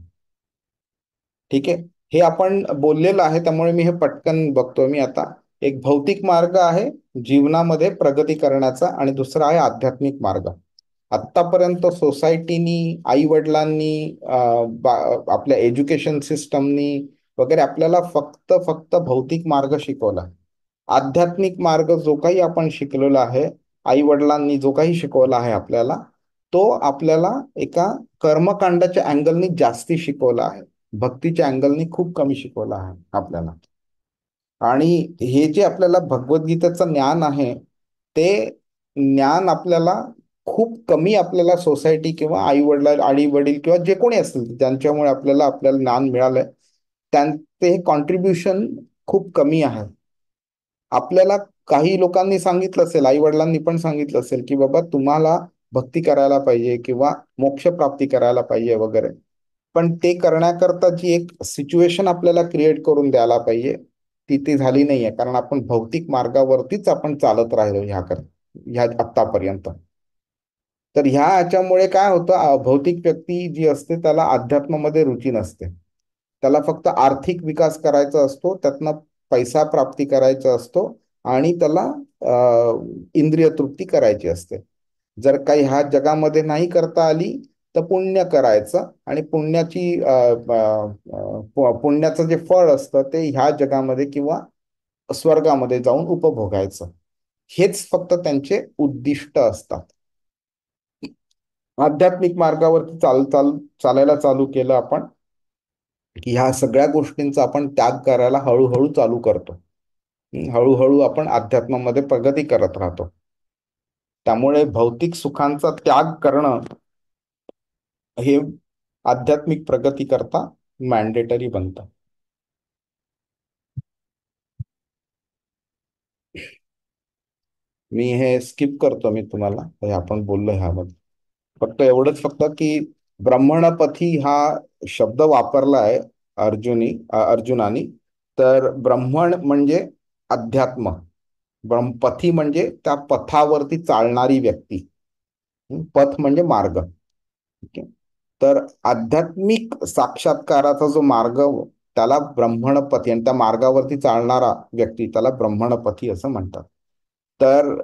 ठीक आहे, हे आपण बोललेलं आहे, त्यामुळे मी हे पटकन बघतोय. मी आता एक भौतिक मार्ग आहे जीवनामध्ये प्रगती करण्याचा, आणि दुसरा आहे आध्यात्मिक मार्ग. आत्तापर्यंत सोसायटीनी, आई वडिलांनी, आपल्या एज्युकेशन सिस्टमनी वगैरे आपल्याला फक्त फक्त भौतिक मार्ग शिकवला. आध्यात्मिक मार्ग जो काही आपण शिकलेला आहे, आई वडिलांनी जो काही शिकवला आहे आपल्याला, तो आपल्याला एका कर्मकांडाच्या अँगलनी जास्ती शिकवला आहे. भक्तीच्या अँगलनी खूप कमी शिकवला आहे आपल्याला. आणि हे जे आपल्याला भगवद्गीतेचं ज्ञान आहे, ते ज्ञान आपल्याला खूप कमी, आपल्याला सोसायटी किंवा आई वडील किंवा जे कोणी असतील ज्यांच्यामुळे आपल्याला ज्ञान मिळालंय, त्यांचे हे कॉन्ट्रीब्युशन खूप कमी आहे. आपल्याला काही लोकांनी सांगितलं असेल, आई वडिलांनी पण सांगितलं असेल की बाबा तुम्हाला भक्ती करायला पाहिजे किंवा मोक्ष प्राप्ती करायला पाहिजे वगैरे, पण ते करण्याकरता जी एक सिच्युएशन आपल्याला क्रिएट करून द्यायला पाहिजे, ती झाली नाहीये. कारण आपण भौतिक मार्गावरतीच आपण चालत राहिलो ह्या आत्तापर्यंत. तर ह्या ह्याच्यामुळे काय होतं, भौतिक व्यक्ती जी असते त्याला अध्यात्मामध्ये रुची नसते. त्याला फक्त आर्थिक विकास करायचा असतो, त्यातनं पैसा प्राप्ती करायचा असतो, आणि त्याला इंद्रिय तृप्ती करायची असते. जर काही ह्या जगामध्ये नाही करता आली तर पुण्य करायचं, आणि पुण्याचं जे फळ असतं ते ह्या जगामध्ये किंवा स्वर्गामध्ये जाऊन उपभोगायचं. हेच फक्त त्यांचे उद्दिष्ट असतात. आध्यात्मिक मार्गावरती चालायला चालू केलं आपण की ह्या सगळ्या गोष्टींचा आपण त्याग करायला हळूहळू चालू करतो. हळूहळू आपण अध्यात्मामध्ये प्रगती करत राहतो. त्यामुळे भौतिक सुखांचा त्याग करणं हे आध्यात्मिक प्रगती करता मॅन्डेटरी बनतं. मी हे स्किप करतो, मी तुम्हाला हे आपण बोललो ह्यामध्ये फक्त एवढंच, फक्त की ब्रह्मणपथी हा शब्द वापरला आहे अर्जुनानी. तर ब्रह्मण म्हणजे अध्यात्म, ब्रह्मपथी म्हणजे त्या पथावरती चालणारी व्यक्ती. पथ म्हणजे मार्ग. ठीक आहे. तर आध्यात्मिक साक्षात्काराचा जो मार्ग, त्याला ब्रह्मणपथी, आणि त्या मार्गावरती चालणारा व्यक्ती त्याला ब्रह्मणपथी असं म्हणतात. तर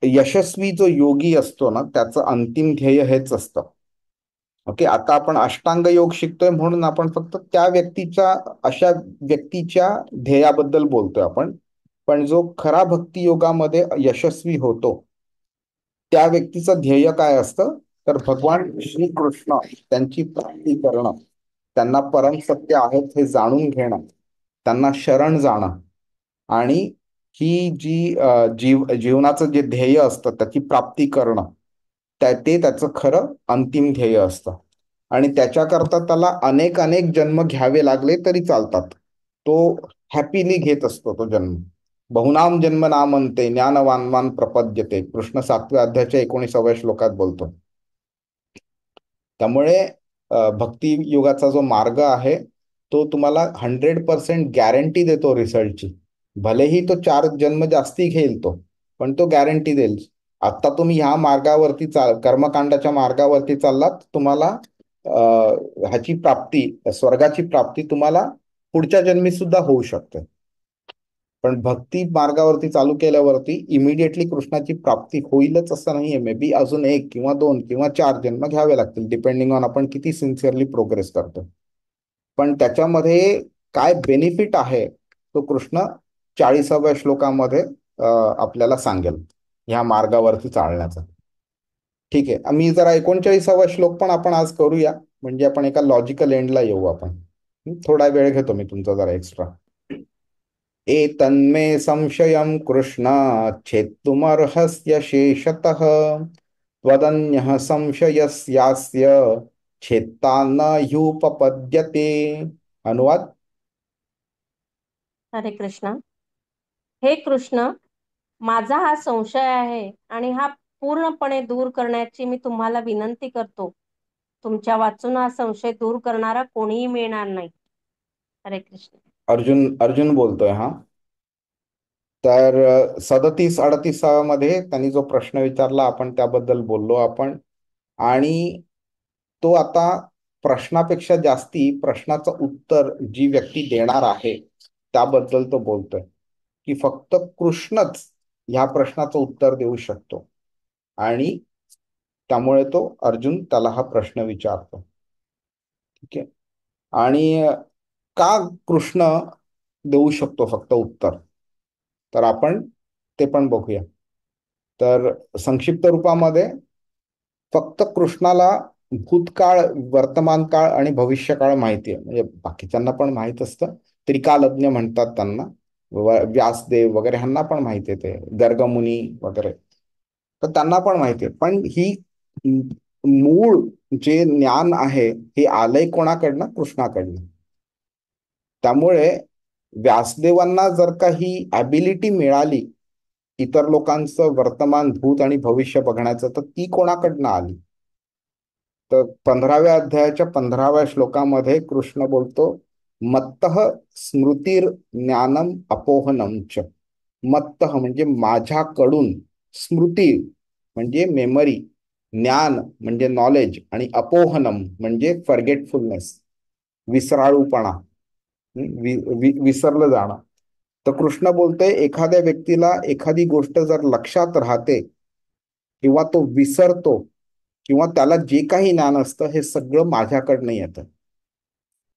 यशस्वी जो योगी असतो ना, त्याचं अंतिम ध्येय हेच असतं. ओके, आता आपण अष्टांग योग शिकतोय म्हणून आपण फक्त त्या व्यक्तीच्या, अशा व्यक्तीच्या ध्येयाबद्दल बोलतोय आपण. पण जो खरा भक्ती योगामध्ये यशस्वी होतो, त्या व्यक्तीचं ध्येय काय असतं, तर भगवान श्रीकृष्ण त्यांची प्राप्ती करणं, त्यांना परम सत्य आहेत हे जाणून घेणं, त्यांना शरण जाणं, आणि ही जी जीवनाचं जे ध्येय असतं त्याची प्राप्ती करणं, ते त्याचं खरं अंतिम ध्येय असतं. आणि त्याच्याकरता त्याला अनेक अनेक जन्म घ्यावे लागले तरी चालतात. तो हॅपीली घेत असतो तो जन्म. बहुनाम जन्म नामंते ज्ञानवानवान प्रपद्यते, कृष्ण 7व्या अध्यायाच्या 19व्या श्लोकात बोलतो. त्यामुळे भक्ती युगाचा जो मार्ग आहे तो तुम्हाला 100% गॅरंटी देतो रिझल्टची. भलेही तो 4 जन्म जास्ती घेईल तो, पण तो गॅरंटी देईल. आता तुम्ही ह्या मार्गावरती कर्मकांडाच्या मार्गावरती चाललात, तुम्हाला ह्याची प्राप्ती, स्वर्गाची प्राप्ती तुम्हाला पुढच्या जन्मी सुद्धा होऊ शकते. पण भक्ती मार्गावरती चालू केल्यावरती इमिडिएटली कृष्णाची प्राप्ती होईलच असं नाहीये. मे बी अजून 1 किंवा 2 किंवा 4 जन्म घ्यावे लागतील, डिपेंडिंग ऑन आपण किती सिन्सिअरली प्रोग्रेस करतो. पण त्याच्यामध्ये काय बेनिफिट आहे तो कृष्ण 40व्या श्लोकामध्ये आपल्याला सांगेल ह्या मार्गावरती चालण्याचा. ठीक आहे, मी जरा 39वा श्लोक पण आपण आज करूया, म्हणजे आपण एका लॉजिकल एंडला येऊ आपण. थोडा वेळ घेतो मी तुमचा जरा एक्स्ट्रा. एतन्मे संशयं कृष्ण छेत्तुमर्हस्य शेषतः त्वदन्यः संशयस्यास्य छेत्ता न ह्युपपद्यते. अनुवाद. हरे कृष्ण. हे कृष्ण, माझा हा संशय आहे आणि हा पूर्णपणे दूर करण्याची मी तुम्हाला विनंती करतो. तुमच्या वाचून हा संशय दूर करणारा कोणीही मिळणार नाही. हरे कृष्ण. अर्जुन अर्जुन बोलतोय हा. तर 37-38मध्ये त्यांनी जो प्रश्न विचारला आपण त्याबद्दल बोललो आपण. आणि तो आता प्रश्नापेक्षा जास्ती प्रश्नाचं उत्तर जी व्यक्ती देणार आहे त्याबद्दल तो बोलतोय, की फक्त कृष्णच ह्या प्रश्नाचं उत्तर देऊ शकतो. आणि त्यामुळे तो अर्जुन त्याला हा प्रश्न विचारतो. ठीक आहे. आणि का कृष्ण देऊ शकतो फक्त उत्तर, तर आपण ते पण बघूया. तर संक्षिप्त रूपामध्ये फक्त कृष्णाला भूतकाळ, वर्तमान काळ आणि भविष्यकाळ माहिती आहे. म्हणजे बाकीच्यांना पण माहित असतं, त्रिकालज्ञ म्हणतात त्यांना. व्यासदेव वगैरे ह्यांना पण माहिती आहे, ते गर्गमुनी वगैरे, तर त्यांना पण माहिती आहे. पण ही मूळ जे ज्ञान आहे हे आलंय कोणाकडनं? कृष्णाकडनं. त्यामुळे व्यासदेवांना जर का ही ॲबिलिटी मिळाली इतर लोकांचं वर्तमान, भूत आणि भविष्य बघण्याचं, तर ती कोणाकडनं आली? तर 15व्या अध्यायाच्या 15व्या श्लोकामध्ये कृष्ण बोलतो, मत्तः स्मृतीर ज्ञानम अपोहनम च. मत्तः म्हणजे माझ्याकडून, स्मृती म्हणजे मेमरी, ज्ञान म्हणजे नॉलेज, आणि अपोहनम म्हणजे फॉरगेटफुलनेस, विसराळूपणा, विसरलं जाणं. तर कृष्ण बोलतोय, एखाद्या व्यक्तीला एखादी गोष्ट जर लक्षात राहते किंवा तो विसरतो किंवा त्याला जे काही ज्ञान असतं हे सगळं माझ्याकडनं येतं.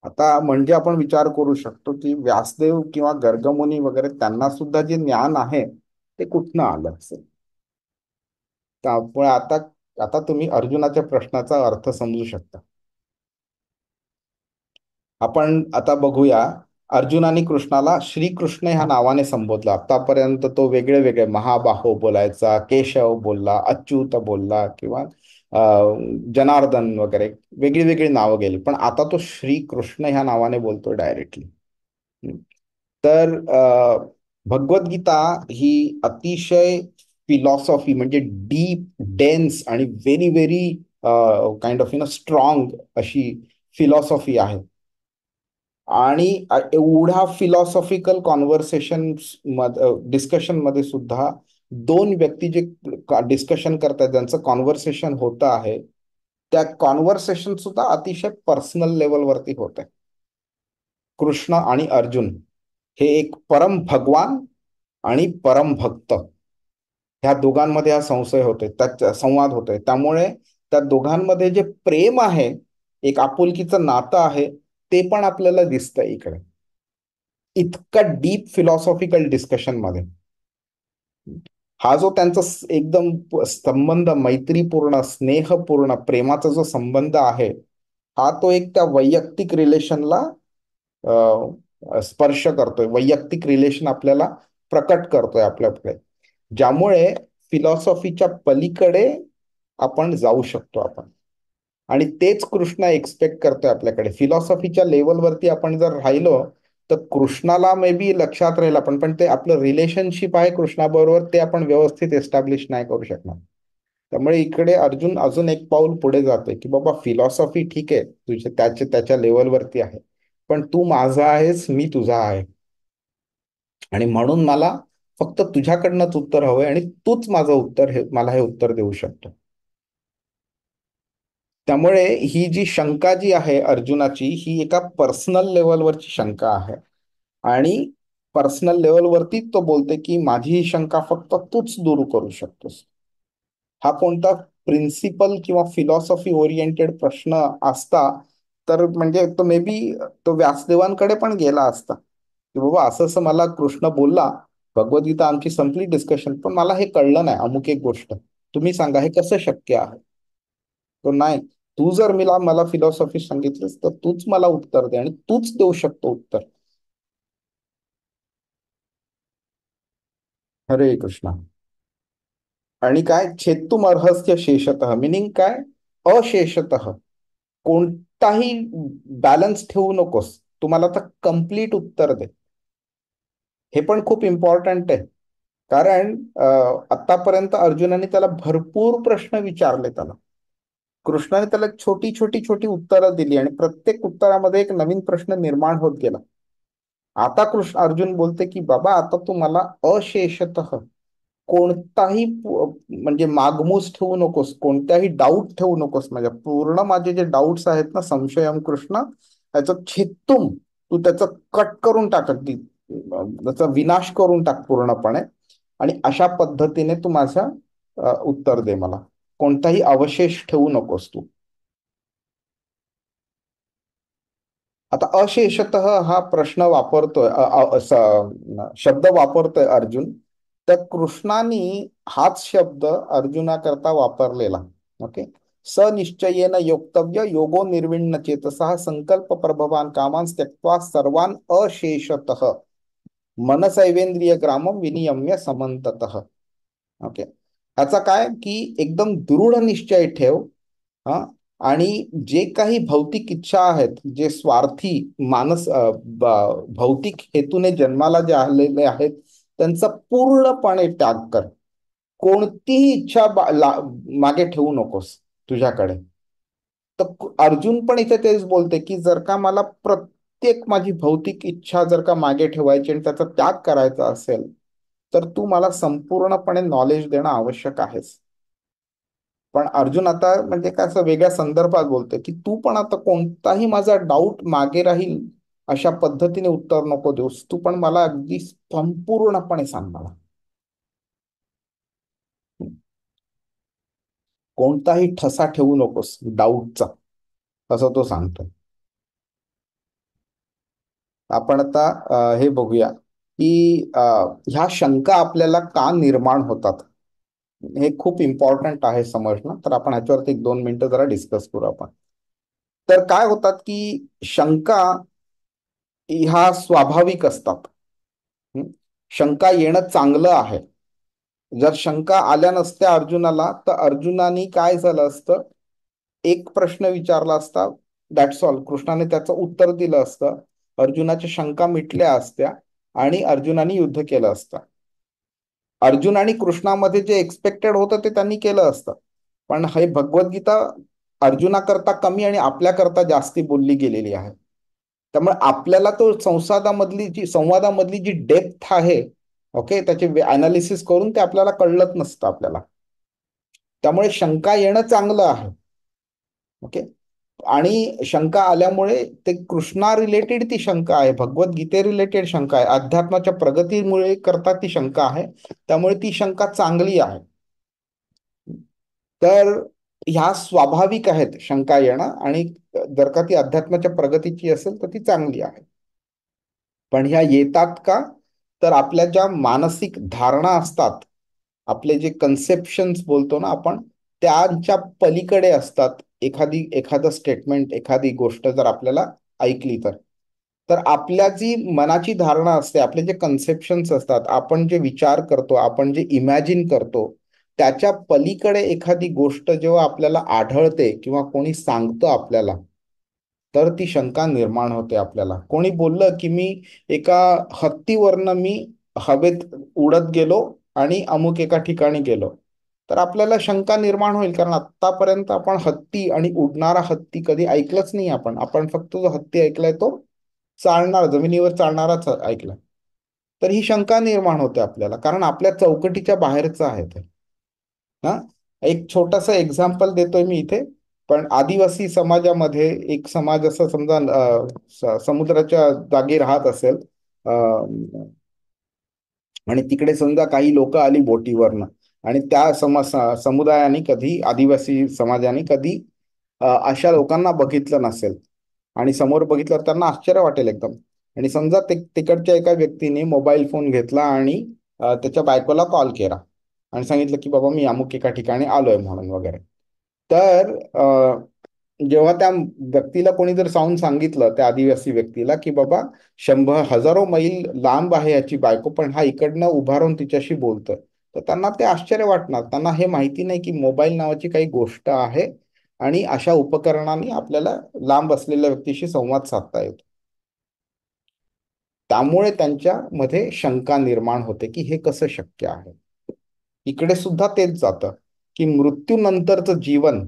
आता म्हणजे आपण विचार करू शकतो की व्यासदेव किंवा गर्गमुनी वगैरे त्यांना सुद्धा जे ज्ञान आहे ते कुठनं आलं असेल. त्यामुळे आता आता तुम्ही अर्जुनाच्या प्रश्नाचा अर्थ समजू शकता. आपण आता बघूया, अर्जुनाने कृष्णाला श्रीकृष्ण ह्या नावाने संबोधलं. आतापर्यंत तो वेगळे वेगळे महाबाहो बोलायचा, केशव बोलला, अच्युत बोलला, किंवा जनार्दन वगैरे वेगळी वेगळी नावं गेली. पण आता तो श्रीकृष्ण ह्या नावाने बोलतो डायरेक्टली. तर भगवद्गीता ही अतिशय फिलॉसॉफी, म्हणजे डीप, डेन्स आणि very very kind of strong अशी फिलॉसॉफी आहे. आणि एवढ्या फिलॉसॉफिकल कॉन्व्हर्सेशन डिस्कशन मध्ये सुद्धा दोन व्यक्ती जे डिस्कशन करतात, ज्यांचं कॉन्व्हर्सेशन होतं आहे, त्या कॉन्व्हर्सेशन सुद्धा अतिशय पर्सनल लेवलवरती होत आहे. कृष्ण आणि अर्जुन हे एक परम भगवान आणि परम भक्त, ह्या दोघांमध्ये हा संशय होतोय, त्या संवाद होतोय. त्यामुळे त्या दोघांमध्ये जे प्रेम आहे, एक आपुलकीचं नातं आहे, ते पण आपल्याला दिसतंय इकडे, इतका डीप फिलॉसॉफिकल डिस्कशन मध्ये. हा जो त्यांचा एकदम संबंध, मैत्रीपूर्ण, स्नेहपूर्ण, प्रेमाचा जो संबंध आहे, हा तो एक त्या वैयक्तिक रिलेशनला स्पर्श करतोय, वैयक्तिक रिलेशन आपल्याला प्रकट करतोय आपल्याकडे, ज्यामुळे फिलॉसॉफीच्या पलीकडे आपण जाऊ शकतो आपण. आणि तेच कृष्ण एक्सपेक्ट करतोय आपल्याकडे. फिलॉसॉफीच्या लेवलवरती आपण जर राहिलो तर कृष्णाला मे बी लक्षात राहील आपण, पण ते आपलं रिलेशनशिप आहे कृष्णाबरोबर ते आपण व्यवस्थित एस्टॅब्लिश नाही करू शकणार. त्यामुळे इकडे अर्जुन अजून एक पाऊल पुढे जातोय, की बाबा फिलॉसॉफी ठीक आहे, तुझ्या त्याच्या लेवलवरती आहे, पण तू माझा आहेस, मी तुझा आहे, आणि म्हणून मला फक्त तुझ्याकडनंच उत्तर हवंय आणि तूच माझं उत्तर, हे मला हे उत्तर देऊ शकतो. त्यामुळे ही जी शंका जी आहे अर्जुनाची, ही एका पर्सनल लेवलवरची शंका आहे. आणि पर्सनल लेवलवरती तो बोलते की माझी ही शंका फक्त तूच दूर करू शकतोस. हा कोणता प्रिन्सिपल किंवा फिलॉसॉफी ओरिएंटेड प्रश्न असता तर म्हणजे तो मे बी तो व्यासदेवांकडे पण गेला असता, की बाबा असं असं मला कृष्ण बोलला, भगवद्गीता आमची संपली डिस्कशन, पण मला हे कळलं नाही अमुक एक गोष्ट, तुम्ही सांगा हे कसं शक्य आहे. तो नाही, तू जर मला फिलॉसॉफी सांगितलीस तर तूच मला उत्तर दे आणि तूच देऊ शकतो उत्तर. हरे कृष्णा. आणि काय छेत्तुम अर्हस्य शेषतः, मिनिंग काय? अशेषतः, कोणताही बॅलन्स ठेवू नकोस, तुम्हाला तर कम्प्लीट उत्तर दे. हे पण खूप इम्पॉर्टंट आहे, कारण आतापर्यंत अर्जुनाने त्याला भरपूर प्रश्न विचारले, त्याला कृष्णाने त्याला छोटी छोटी छोटी उत्तरं दिली आणि प्रत्येक उत्तरामध्ये एक नवीन प्रश्न निर्माण होत गेला. आता कृष्ण अर्जुन बोलते की बाबा आता तू मला अशेषतः कोणताही म्हणजे मागमूस ठेवू नकोस, कोणत्याही डाऊट ठेवू नकोस. म्हणजे पूर्ण माझे जे डाऊट्स आहेत ना, संशयम कृष्ण, त्याचं छेत्तुम, तू त्याचं कट करून टाक, अगदी त्याचा विनाश करून टाक पूर्णपणे. आणि अशा पद्धतीने तू माझं उत्तर दे मला, कोणताही अवशेष ठेवू नकोस तू. आता अशेषतः हा प्रश्न वापरतोय, शब्द वापरतोय अर्जुन. तर कृष्णाने हाच शब्द अर्जुनाकरता वापरलेला. ओके. सनिश्चयेन योक्तव्य योगो निर्विण्ण चेतसः संकल्प प्रभवान कामान त्यक्त्वा सर्वान अशेषतः मनसैवेंद्रिय ग्रामम विनियम्य समंततः. ओके. ह्याचा काय की एकदम दृढ निश्चय ठेव. हा. आणि जे काही भौतिक इच्छा आहेत, जे स्वार्थी भौतिक हेतूने जन्माला जे आलेले आहेत, त्यांचा पूर्णपणे त्याग कर. कोणतीही इच्छा मागे ठेवू नकोस तुझ्याकडे. तर अर्जुन पण इथे तेच बोलते की जर का मला प्रत्येक माझी भौतिक इच्छा जर का मागे ठेवायची आणि त्याचा त्याग करायचा असेल, तर तू मला संपूर्णपणे नॉलेज देणं आवश्यक आहेच. पण अर्जुन आता म्हणजे काय असं वेगळ्या संदर्भात बोलतोय की तू पण आता कोणताही माझा डाऊट मागे राहील अशा पद्धतीने उत्तर नको देऊस, तू पण मला अगदी संपूर्णपणे सांग मला. कोणताही ठसा ठेवू नकोस डाऊटचा, असं तो सांगतोय. आपण आता हे बघूया की ह्या शंका आपल्याला का निर्माण होतात. हे खूप इम्पॉर्टंट आहे समजणं. तर आपण ह्याच्यावरती 1-2 मिनिटं जरा डिस्कस करू आपण. तर काय होतात की शंका ह्या स्वाभाविक असतात. हं? शंका येणं चांगलं आहे. जर शंका आल्या नसत्या अर्जुनाला, तर अर्जुनाने काय झालं असतं, एक प्रश्न विचारला असता, दॅट्स ऑल, कृष्णाने त्याचं उत्तर दिलं असतं, अर्जुनाच्या शंका मिटल्या असत्या आणि अर्जुनाने युद्ध केलं असतं. अर्जुन आणि कृष्णामध्ये जे एक्सपेक्टेड होतं ते त्यांनी केलं असतं. पण हे भगवद्गीता अर्जुनाकरता कमी आणि आपल्याकरता जास्ती बोलली गेलेली आहे. त्यामुळे आपल्याला तो संवादामधली जी डेप्थ आहे, ओके, त्याचे अनालिसिस करून ते आपल्याला कळलंच नसतं आपल्याला. त्यामुळे शंका येणं चांगलं आहे. ओके. आणि शंका आल्यामुळे ते कृष्णा रिलेटेड ती शंका आहे, भगवद्गीते रिलेटेड शंका आहे, अध्यात्माच्या प्रगतीमुळे करता ती शंका आहे. त्यामुळे ती शंका चांगली आहे. तर ह्या स्वाभाविक आहेत शंका येणं, आणि जर का ती अध्यात्माच्या प्रगतीची असेल तर ती चांगली आहे. पण ह्या येतात का, तर आपल्या ज्या मानसिक धारणा असतात, आपले जे कन्सेप्शन्स बोलतो ना आपण, त्यांच्या पलीकडे असतात. एखादं स्टेटमेंट, एखादी गोष्ट जर आपल्याला ऐकली तर आपल्या जी मनाची धारणा असते, आपले जे कन्सेप्शन्स असतात, आपण जे विचार करतो, आपण जे इमॅजिन करतो, त्याच्या पलीकडे एखादी गोष्ट जेव्हा आपल्याला आढळते किंवा कोणी सांगतं आपल्याला, तर ती शंका निर्माण होते आपल्याला. कोणी बोललं की एका हत्तीवरनं मी हवेत उडत गेलो आणि अमुक एका ठिकाणी गेलो, तर आपल्याला शंका निर्माण होईल. कारण आतापर्यंत आपण हत्ती आणि उडणारा हत्ती कधी ऐकलंच नाही. आपण फक्त जो हत्ती ऐकलाय तो चालणार, जमिनीवर चालणाराच ऐकलाय. तर ही शंका निर्माण होते आपल्याला, कारण आपल्या चौकटीच्या बाहेरचं आहे ते. हा. एक छोटस एक्झाम्पल देतोय मी इथे. पण आदिवासी समाजामध्ये एक समाज असं समजा समुद्राच्या जागी राहत असेल, आणि तिकडे समजा काही लोक आली बोटीवरनं, आणि त्या समुदायाने कधी, आदिवासी समाजाने कधी अशा लोकांना बघितलं नसेल, आणि समोर बघितलं तर त्यांना आश्चर्य वाटेल एकदम. आणि समजा तिकडच्या एका व्यक्तीने मोबाईल फोन घेतला आणि त्याच्या बायकोला कॉल केला आणि सांगितलं की बाबा मी अमुक एका ठिकाणी आलोय म्हणून वगैरे. तर जेव्हा त्या व्यक्तीला कोणी जर जाऊन सांगितलं, त्या आदिवासी व्यक्तीला, की बाबा हजारो मैल लांब आहे याची बायको, पण हा इकडनं उभा राहून तिच्याशी बोलतोय, तर त्यांना ते आश्चर्य वाटणार. त्यांना हे माहिती नाही की मोबाईल नावाची काही गोष्ट आहे आणि अशा उपकरणाने आपल्याला लांब असलेल्या व्यक्तीशी संवाद साधता येतो. त्यामुळे त्यांच्यामध्ये शंका निर्माण होते की हे कसं शक्य आहे. इकडे सुद्धा तेच जातं की मृत्यूनंतरचं जीवन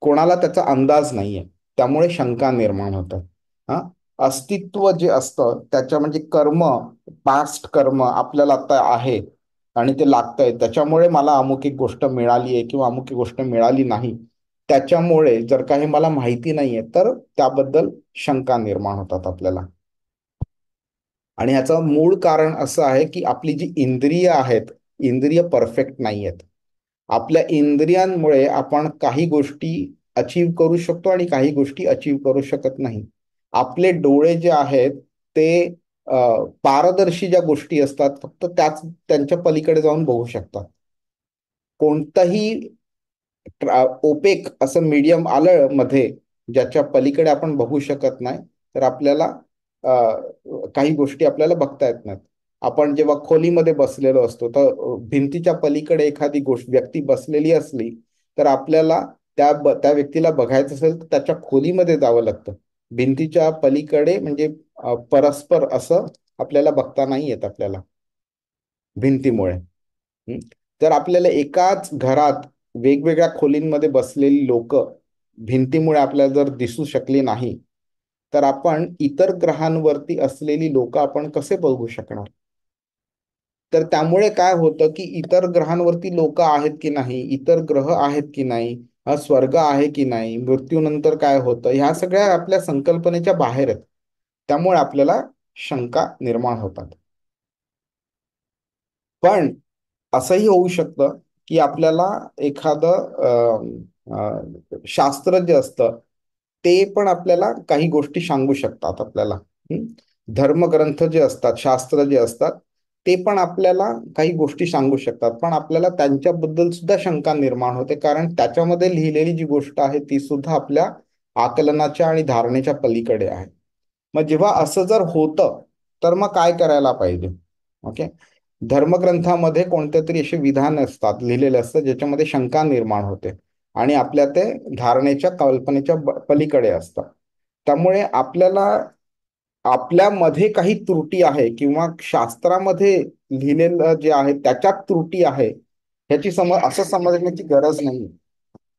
कोणाला त्याचा अंदाज नाहीये, त्यामुळे शंका निर्माण होतात. हा. अस्तित्व जे असतं त्याच्या म्हणजे कर्म, पास्ट कर्म आपल्याला आता आहे आणि ते लागतंय, त्याच्यामुळे मला अमुक एक गोष्ट मिळाली आहे किंवा अमुक एक गोष्ट मिळाली नाही, त्याच्यामुळे जर काही मला माहिती नाहीये तर त्याबद्दल शंका निर्माण होतात आपल्याला. आणि ह्याचं मूळ कारण असं आहे की आपली जी इंद्रिय आहेत, इंद्रिय परफेक्ट नाही आहेत. आपल्या इंद्रियांमुळे आपण काही गोष्टी अचीव करू शकतो आणि काही गोष्टी अचीव करू शकत नाही. आपले डोळे जे आहेत ते पारदर्शी ज्या गोष्टी असतात फक्त त्यांच्या पलीकडे जाऊन बघू शकतात. कोणतंही ओपेक असं मीडियम आलं मध्ये ज्याच्या पलीकडे आपण बघू शकत नाही, तर आपल्याला काही गोष्टी आपल्याला बघता येत नाहीत. आपण जेव्हा खोलीमध्ये बसलेलो असतो तर भिंतीच्या पलीकडे एखादी गोष्ट व्यक्ती बसलेली असली तर आपल्याला त्या व्यक्तीला बघायचं असेल तर त्याच्या खोलीमध्ये जावं लागतं. भिंतीच्या पलीकडे म्हणजे परस्पर असं आपल्याला बघता नाही येत आपल्याला भिंतीमुळे. हं. तर आपल्याला एकाच घरात वेगवेगळ्या खोलींमध्ये बसलेली लोक भिंतीमुळे आपल्याला जर दिसू शकली नाही तर आपण इतर ग्रहांवरती असलेली लोक आपण कसे बघू शकणार? तर त्यामुळे काय होतं की इतर ग्रहांवरती लोक आहेत की नाही, इतर ग्रह आहेत की नाही, हा स्वर्ग आहे की नाही, मृत्यूनंतर काय होतं, ह्या सगळ्या आपल्या संकल्पनेच्या बाहेर आहेत. त्यामुळे आपल्याला शंका निर्माण होतात. पण असंही होऊ शकतं की आपल्याला एखादं शास्त्र जे असतं ते पण आपल्याला काही गोष्टी सांगू शकतात आपल्याला. हं? धर्मग्रंथ जे असतात, शास्त्र जे असतात ते पण आपल्याला काही गोष्टी सांगू शकतात, पण आपल्याला त्यांच्याबद्दल सुद्धा शंका निर्माण होते, कारण त्याच्यामध्ये लिहिलेली जी गोष्ट आहे ती सुद्धा आपल्या आकलनाच्या आणि धारणेच्या पलीकडे आहे. मग जेव्हा असं जर होतं तर मग काय करायला पाहिजे? ओके. धर्मग्रंथामध्ये कोणते तरी असे विधान असतात, लिहिलेले असतात, ज्याच्यामध्ये शंका निर्माण होते आणि आपल्या ते धारणेच्या कल्पनेच्या पलीकडे असतात. त्यामुळे आपल्याला आपल्यामध्ये काही त्रुटी आहे किंवा शास्त्रामध्ये लिहिलेलं जे आहे त्याच्यात त्रुटी आहे ह्याची असं समजण्याची गरज नाही.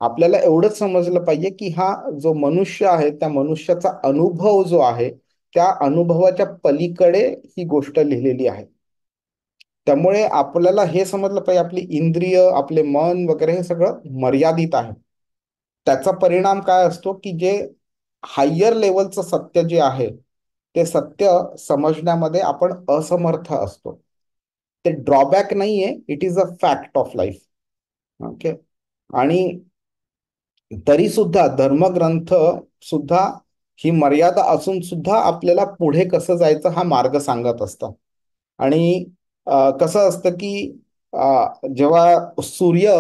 आपल्याला एवढंच समजलं पाहिजे की हा जो मनुष्य आहे त्या मनुष्याचा अनुभव जो आहे त्या अनुभवाच्या पलीकडे ही गोष्ट लिहिलेली आहे. त्यामुळे आपल्याला हे समजलं पाहिजे आपली इंद्रिय, आपले मन वगैरे हे सगळं मर्यादित आहे. त्याचा परिणाम काय असतो की जे हायर लेवलचं सत्य जे आहे ते सत्य समजण्यामध्ये आपण असमर्थ असतो. ते ड्रॉबॅक नाहीये, it is a fact of life. Okay. आणि तरी सुद्धा धर्मग्रंथ सुद्धा ही मर्यादा असून सुद्धा आपल्याला पुढे कसं जायचं हा मार्ग सांगत असतात. आणि कसं असतं की जेव्हा सूर्य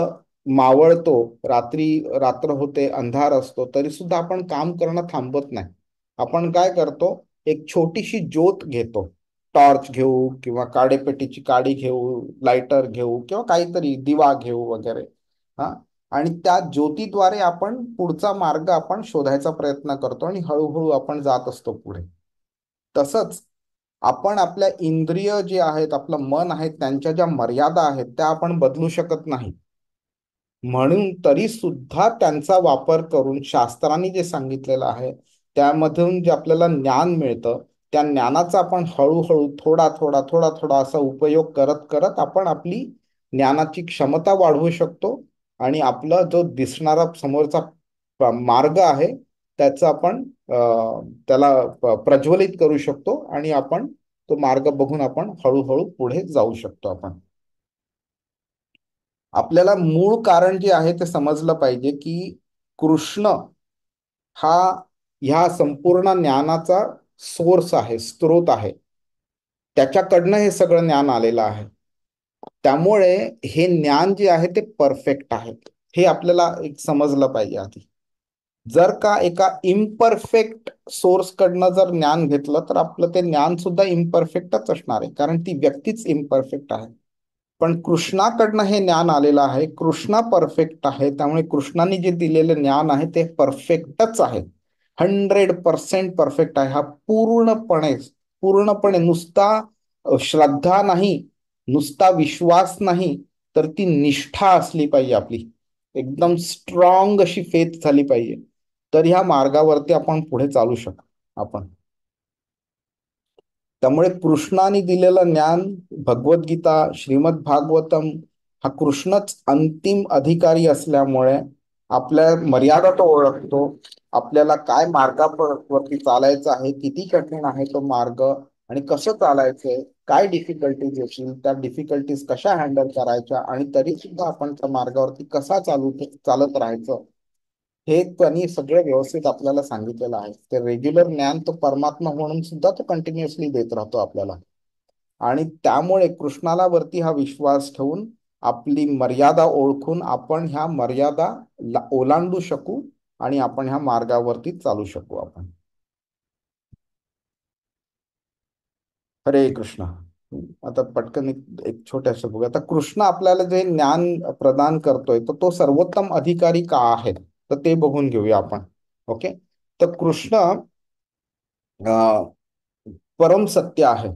मावळतो, रात्र होते, अंधार असतो, तरी सुद्धा आपण काम करणं थांबत नाही. आपण काय करतो, एक छोटीशी ज्योत घेतो, टॉर्च घेऊ किंवा काडेपेटीची काडी घेऊ, लायटर घेऊ किंवा काहीतरी दिवा घेऊ वगैरे. हा. आणि त्या ज्योतीद्वारे आपण पुढचा मार्ग आपण शोधायचा प्रयत्न करतो आणि हळूहळू आपण जात असतो पुढे. तसंच आपण आपल्या इंद्रिय जे आहेत, आपलं मन आहे, त्यांच्या ज्या मर्यादा आहेत त्या आपण बदलू शकत नाही. म्हणून तरी सुद्धा त्यांचा वापर करून शास्त्रांनी जे सांगितलेलं आहे त्यामधून जे आपल्याला ज्ञान मिळतं त्या ज्ञानाचा आपण हळूहळू थोडा थोडा थोडा थोडा असा उपयोग करत करत आपण आपली ज्ञानाची क्षमता वाढवू शकतो आणि आपला जो दिसणारा समोरचा मार्ग आहे त्याचा आपण त्याला प्रज्वलित करू शकतो आणि आपण तो मार्ग बघून आपण हळूहळू पुढे जाऊ शकतो. आपल्याला मूळ कारण जे आहे ते समजलं पाहिजे की कृष्ण हा ह्या संपूर्ण ज्ञानाचा सोर्स आहे, स्रोत आहे. त्याच्याकडनं हे सगळं ज्ञान आलेलं आहे. त्यामुळे हे ज्ञान जे आहे ते परफेक्ट आहे, हे आपल्याला एक समजलं पाहिजे आधी. जर का एका इम्परफेक्ट सोर्स कडनं जर ज्ञान घेतलं तर आपलं ते ज्ञान सुद्धा इम्परफेक्टच असणार आहे, कारण ती व्यक्तीच इम्परफेक्ट आहे. पण कृष्णाकडनं हे ज्ञान आलेलं आहे, कृष्णा परफेक्ट आहे, त्यामुळे कृष्णाने जे दिलेलं ज्ञान आहे ते परफेक्टच आहे. 100% परफेक्ट आहे. हा पूर्णपणे पूर्णपणे नुसता श्रद्धा नाही, नुसता विश्वास नाही, तर ती निष्ठा असली पाहिजे आपली, एकदम स्ट्रॉंग अशी फेथ झाली पाहिजे, तर ह्या मार्गावरती आपण पुढे चालू शकतो आपण. त्यामुळे कृष्णाने दिलेलं ज्ञान, भगवद्गीता, श्रीमद भागवतम, हा कृष्णच अंतिम अधिकारी असल्यामुळे आपल्या मर्यादा तो ओळखतो. आपल्याला काय मार्गावरती चालायचं आहे, किती कठीण आहे तो मार्ग, आणि कसं चालायचंय, काय डिफिकल्टीज येतील, त्या डिफिकल्टीज कशा हँडल करायच्या, आणि तरी सुद्धा आपण त्या मार्गावरती कसा चालत राहायचं, हे त्यांनी सगळं व्यवस्थित आपल्याला सांगितलेलं आहे. ते रेग्युलर ज्ञान तो परमात्मा म्हणून सुद्धा तो कंटिन्युअसली देत राहतो आपल्याला. आणि त्यामुळे कृष्णाला वरती हा विश्वास ठेवून आपली मर्यादा ओळखून आपण ह्या मर्यादा ओलांडू शकू आणि आपण ह्या मार्गावरती चालू शकू आपण. हरे कृष्ण. आता पटकन एक छोट्याशा बघूया. आता कृष्ण आपल्याला जे ज्ञान प्रदान करतोय तर तो सर्वोत्तम अधिकारी का आहे, तर ते बघून घेऊया आपण. ओके. तर कृष्ण परम सत्य आहे.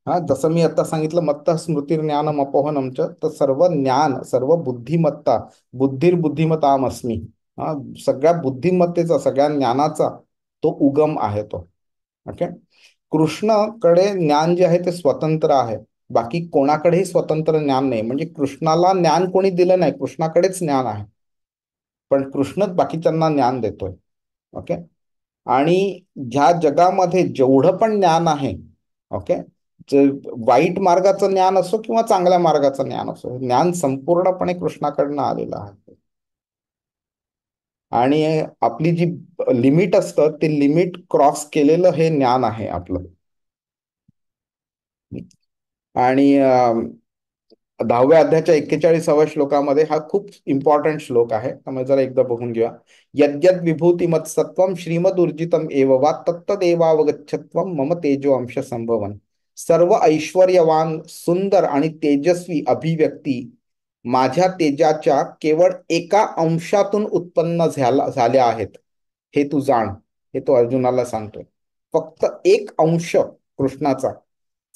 हा, जसं मी आता सांगितलं, मत्त स्मृती ज्ञानम अपोहनमच, तर सर्व ज्ञान, सर्व बुद्धिमत्ता, बुद्धिर्बुद्धिमताम अस्मी, हा, सगळ्या बुद्धिमत्तेचा, सगळ्या ज्ञानाचा तो उगम आहे तो. ओके. कृष्णाकडे ज्ञान जे आहे ते स्वतंत्र आहे. बाकी कोणाकडेही स्वतंत्र ज्ञान नाही. म्हणजे कृष्णाला ज्ञान कोणी दिलं नाही, कृष्णाकडेच ज्ञान आहे, पण कृष्णच बाकीच्यांना ज्ञान देतोय. ओके. आणि ह्या जगामध्ये जेवढं पण ज्ञान आहे, ओके, जे वाईट मार्गाचं ज्ञान असो किंवा चांगल्या मार्गाचं ज्ञान असो, ज्ञान संपूर्णपणे कृष्णाकडनं आलेलं आहे. आणि आपली जी लिमिट असतं ते लिमिट क्रॉस केलेलं हे ज्ञान आहे आपलं. आणि 10व्या अध्यायाच्या 41व्या श्लोकामध्ये हा खूप इम्पॉर्टंट श्लोक आहे, त्यामुळे जरा एकदा बघून घेऊया. यद्यद विभूतिमत्सत्वम श्रीमदुर्जितम एव वा तत्तदेवावगच्छत्वम मम तेजो अंश संभवन. सर्व ऐश्वर्यवान, सुंदर आणि तेजस्वी अभिव्यक्ती माझ्या तेजाच्या केवळ एका अंशातून उत्पन्न झाल्या आहेत, हे तू जाण. हे तो अर्जुनाला सांगतोय. फक्त एक अंश कृष्णाचा,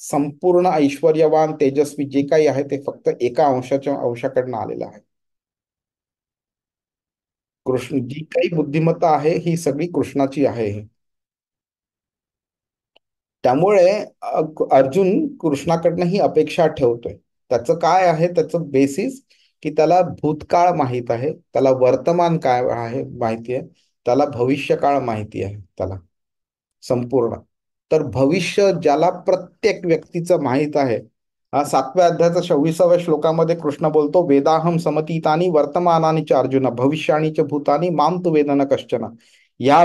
संपूर्ण ऐश्वर्यवान तेजस्वी जे काही आहे ते फक्त एका अंशाकडनं आलेलं आहे. कृष्ण, जी काही बुद्धिमत्ता आहे ही सगळी कृष्णाची आहे. त्यामुळे अर्जुन कृष्णाकडनं ही अपेक्षा ठेवतोय. त्याचं काय आहे, त्याचं बेसिस, की त्याला भूतकाळ माहित आहे, त्याला वर्तमान काय आहे माहिती आहे, त्याला भविष्यकाळ माहिती आहे, त्याला संपूर्ण. तर भविष्य ज्याला प्रत्येक व्यक्तीचं माहित आहे, 7व्या अध्यायाच्या 26व्या श्लोकामध्ये कृष्ण बोलतो, वेदाहम समतीतानी वर्तमानानी च अर्जुन भविष्याणी च भूतानी माम तु वेद न कश्चन. या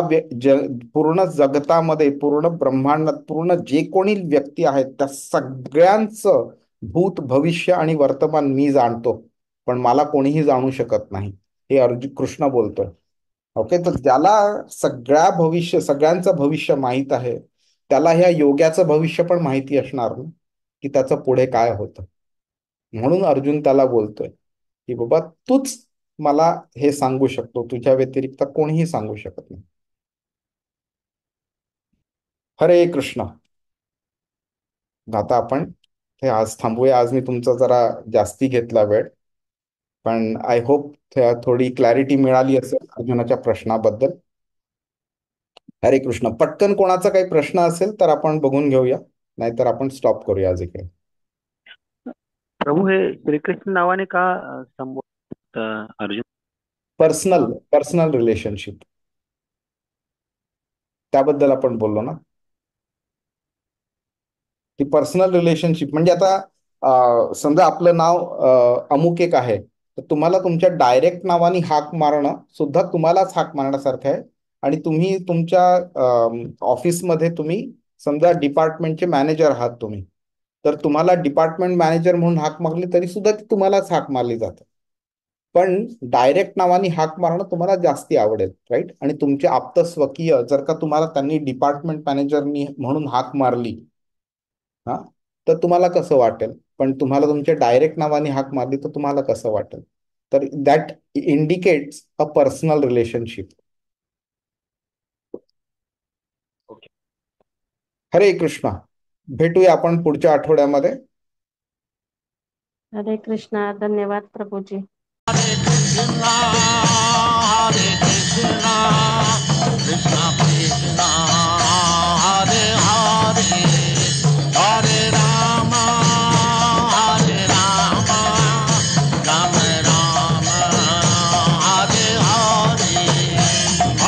पूर्ण जगतामध्ये, पूर्ण ब्रह्मांडात, पूर्ण जे कोणी व्यक्ती आहेत त्या सगळ्यांचं भूत, भविष्य आणि वर्तमान मी जाणतो, पण मला कोणीही जाणू शकत नाही, हे अर्जुन कृष्ण बोलतोय. ओके. तर ज्याला सगळ्यांचं भविष्य माहित आहे, त्याला ह्या योग्याचं भविष्य पण माहिती असणार ना, की त्याचं पुढे काय होतं. म्हणून अर्जुन त्याला बोलतोय की बाबा तूच मला हे सांगू शकतो, तुझ्या व्यतिरिक्त कोणीही सांगू शकत नाही. हरे कृष्ण. आता आपण हे आज थांबूया. आज मी तुमचा जरा जास्ती घेतला वेळ, पण आय होप थोडी क्लॅरिटी मिळाली असेल अर्जुनाच्या प्रश्नाबद्दल. हरे कृष्ण. पटकन कोणाचा काही प्रश्न असेल तर आपण बघून घेऊया, नाहीतर आपण स्टॉप करूया आज इकडे. प्रभू, हे श्रीकृष्ण नावाने का संबोधतात अर्जुन? पर्सनल रिलेशनशिप, त्याबद्दल आपण बोललो ना, की पर्सनल रिलेशनशिप म्हणजे आता समजा आपलं नाव अमुक एक आहे, तर तुम्हाला तुमच्या डायरेक्ट नावाने हाक मारणं सुद्धा तुम्हालाच हाक मारण्यासारखं आहे. आणि तुम्ही तुमच्या ऑफिसमध्ये तुम्ही समजा डिपार्टमेंटचे मॅनेजर आहात तुम्ही, तर तुम्हाला डिपार्टमेंट मॅनेजर म्हणून हाक मारली तरी सुद्धा ती तुम्हालाच हाक मारली जाते. पण डायरेक्ट नावाने हाक मारणं तुम्हाला जास्ती आवडेल, राईट? आणि तुमचे आप्त स्वकीय जर का तुम्हाला त्यांनी डिपार्टमेंट मॅनेजरनी म्हणून हाक मारली, हा, तर तुम्हाला कसं वाटेल? पण तुम्हाला तुमच्या डायरेक्ट नावाने हाक मारली तर तुम्हाला कसं वाटेल? तर that indicates a personal relationship. Okay. हरे कृष्णा. भेटूया आपण पुढच्या आठवड्यामध्ये. हरे कृष्णा. धन्यवाद Prabhuji. Hare Krishna, Hare Krishna.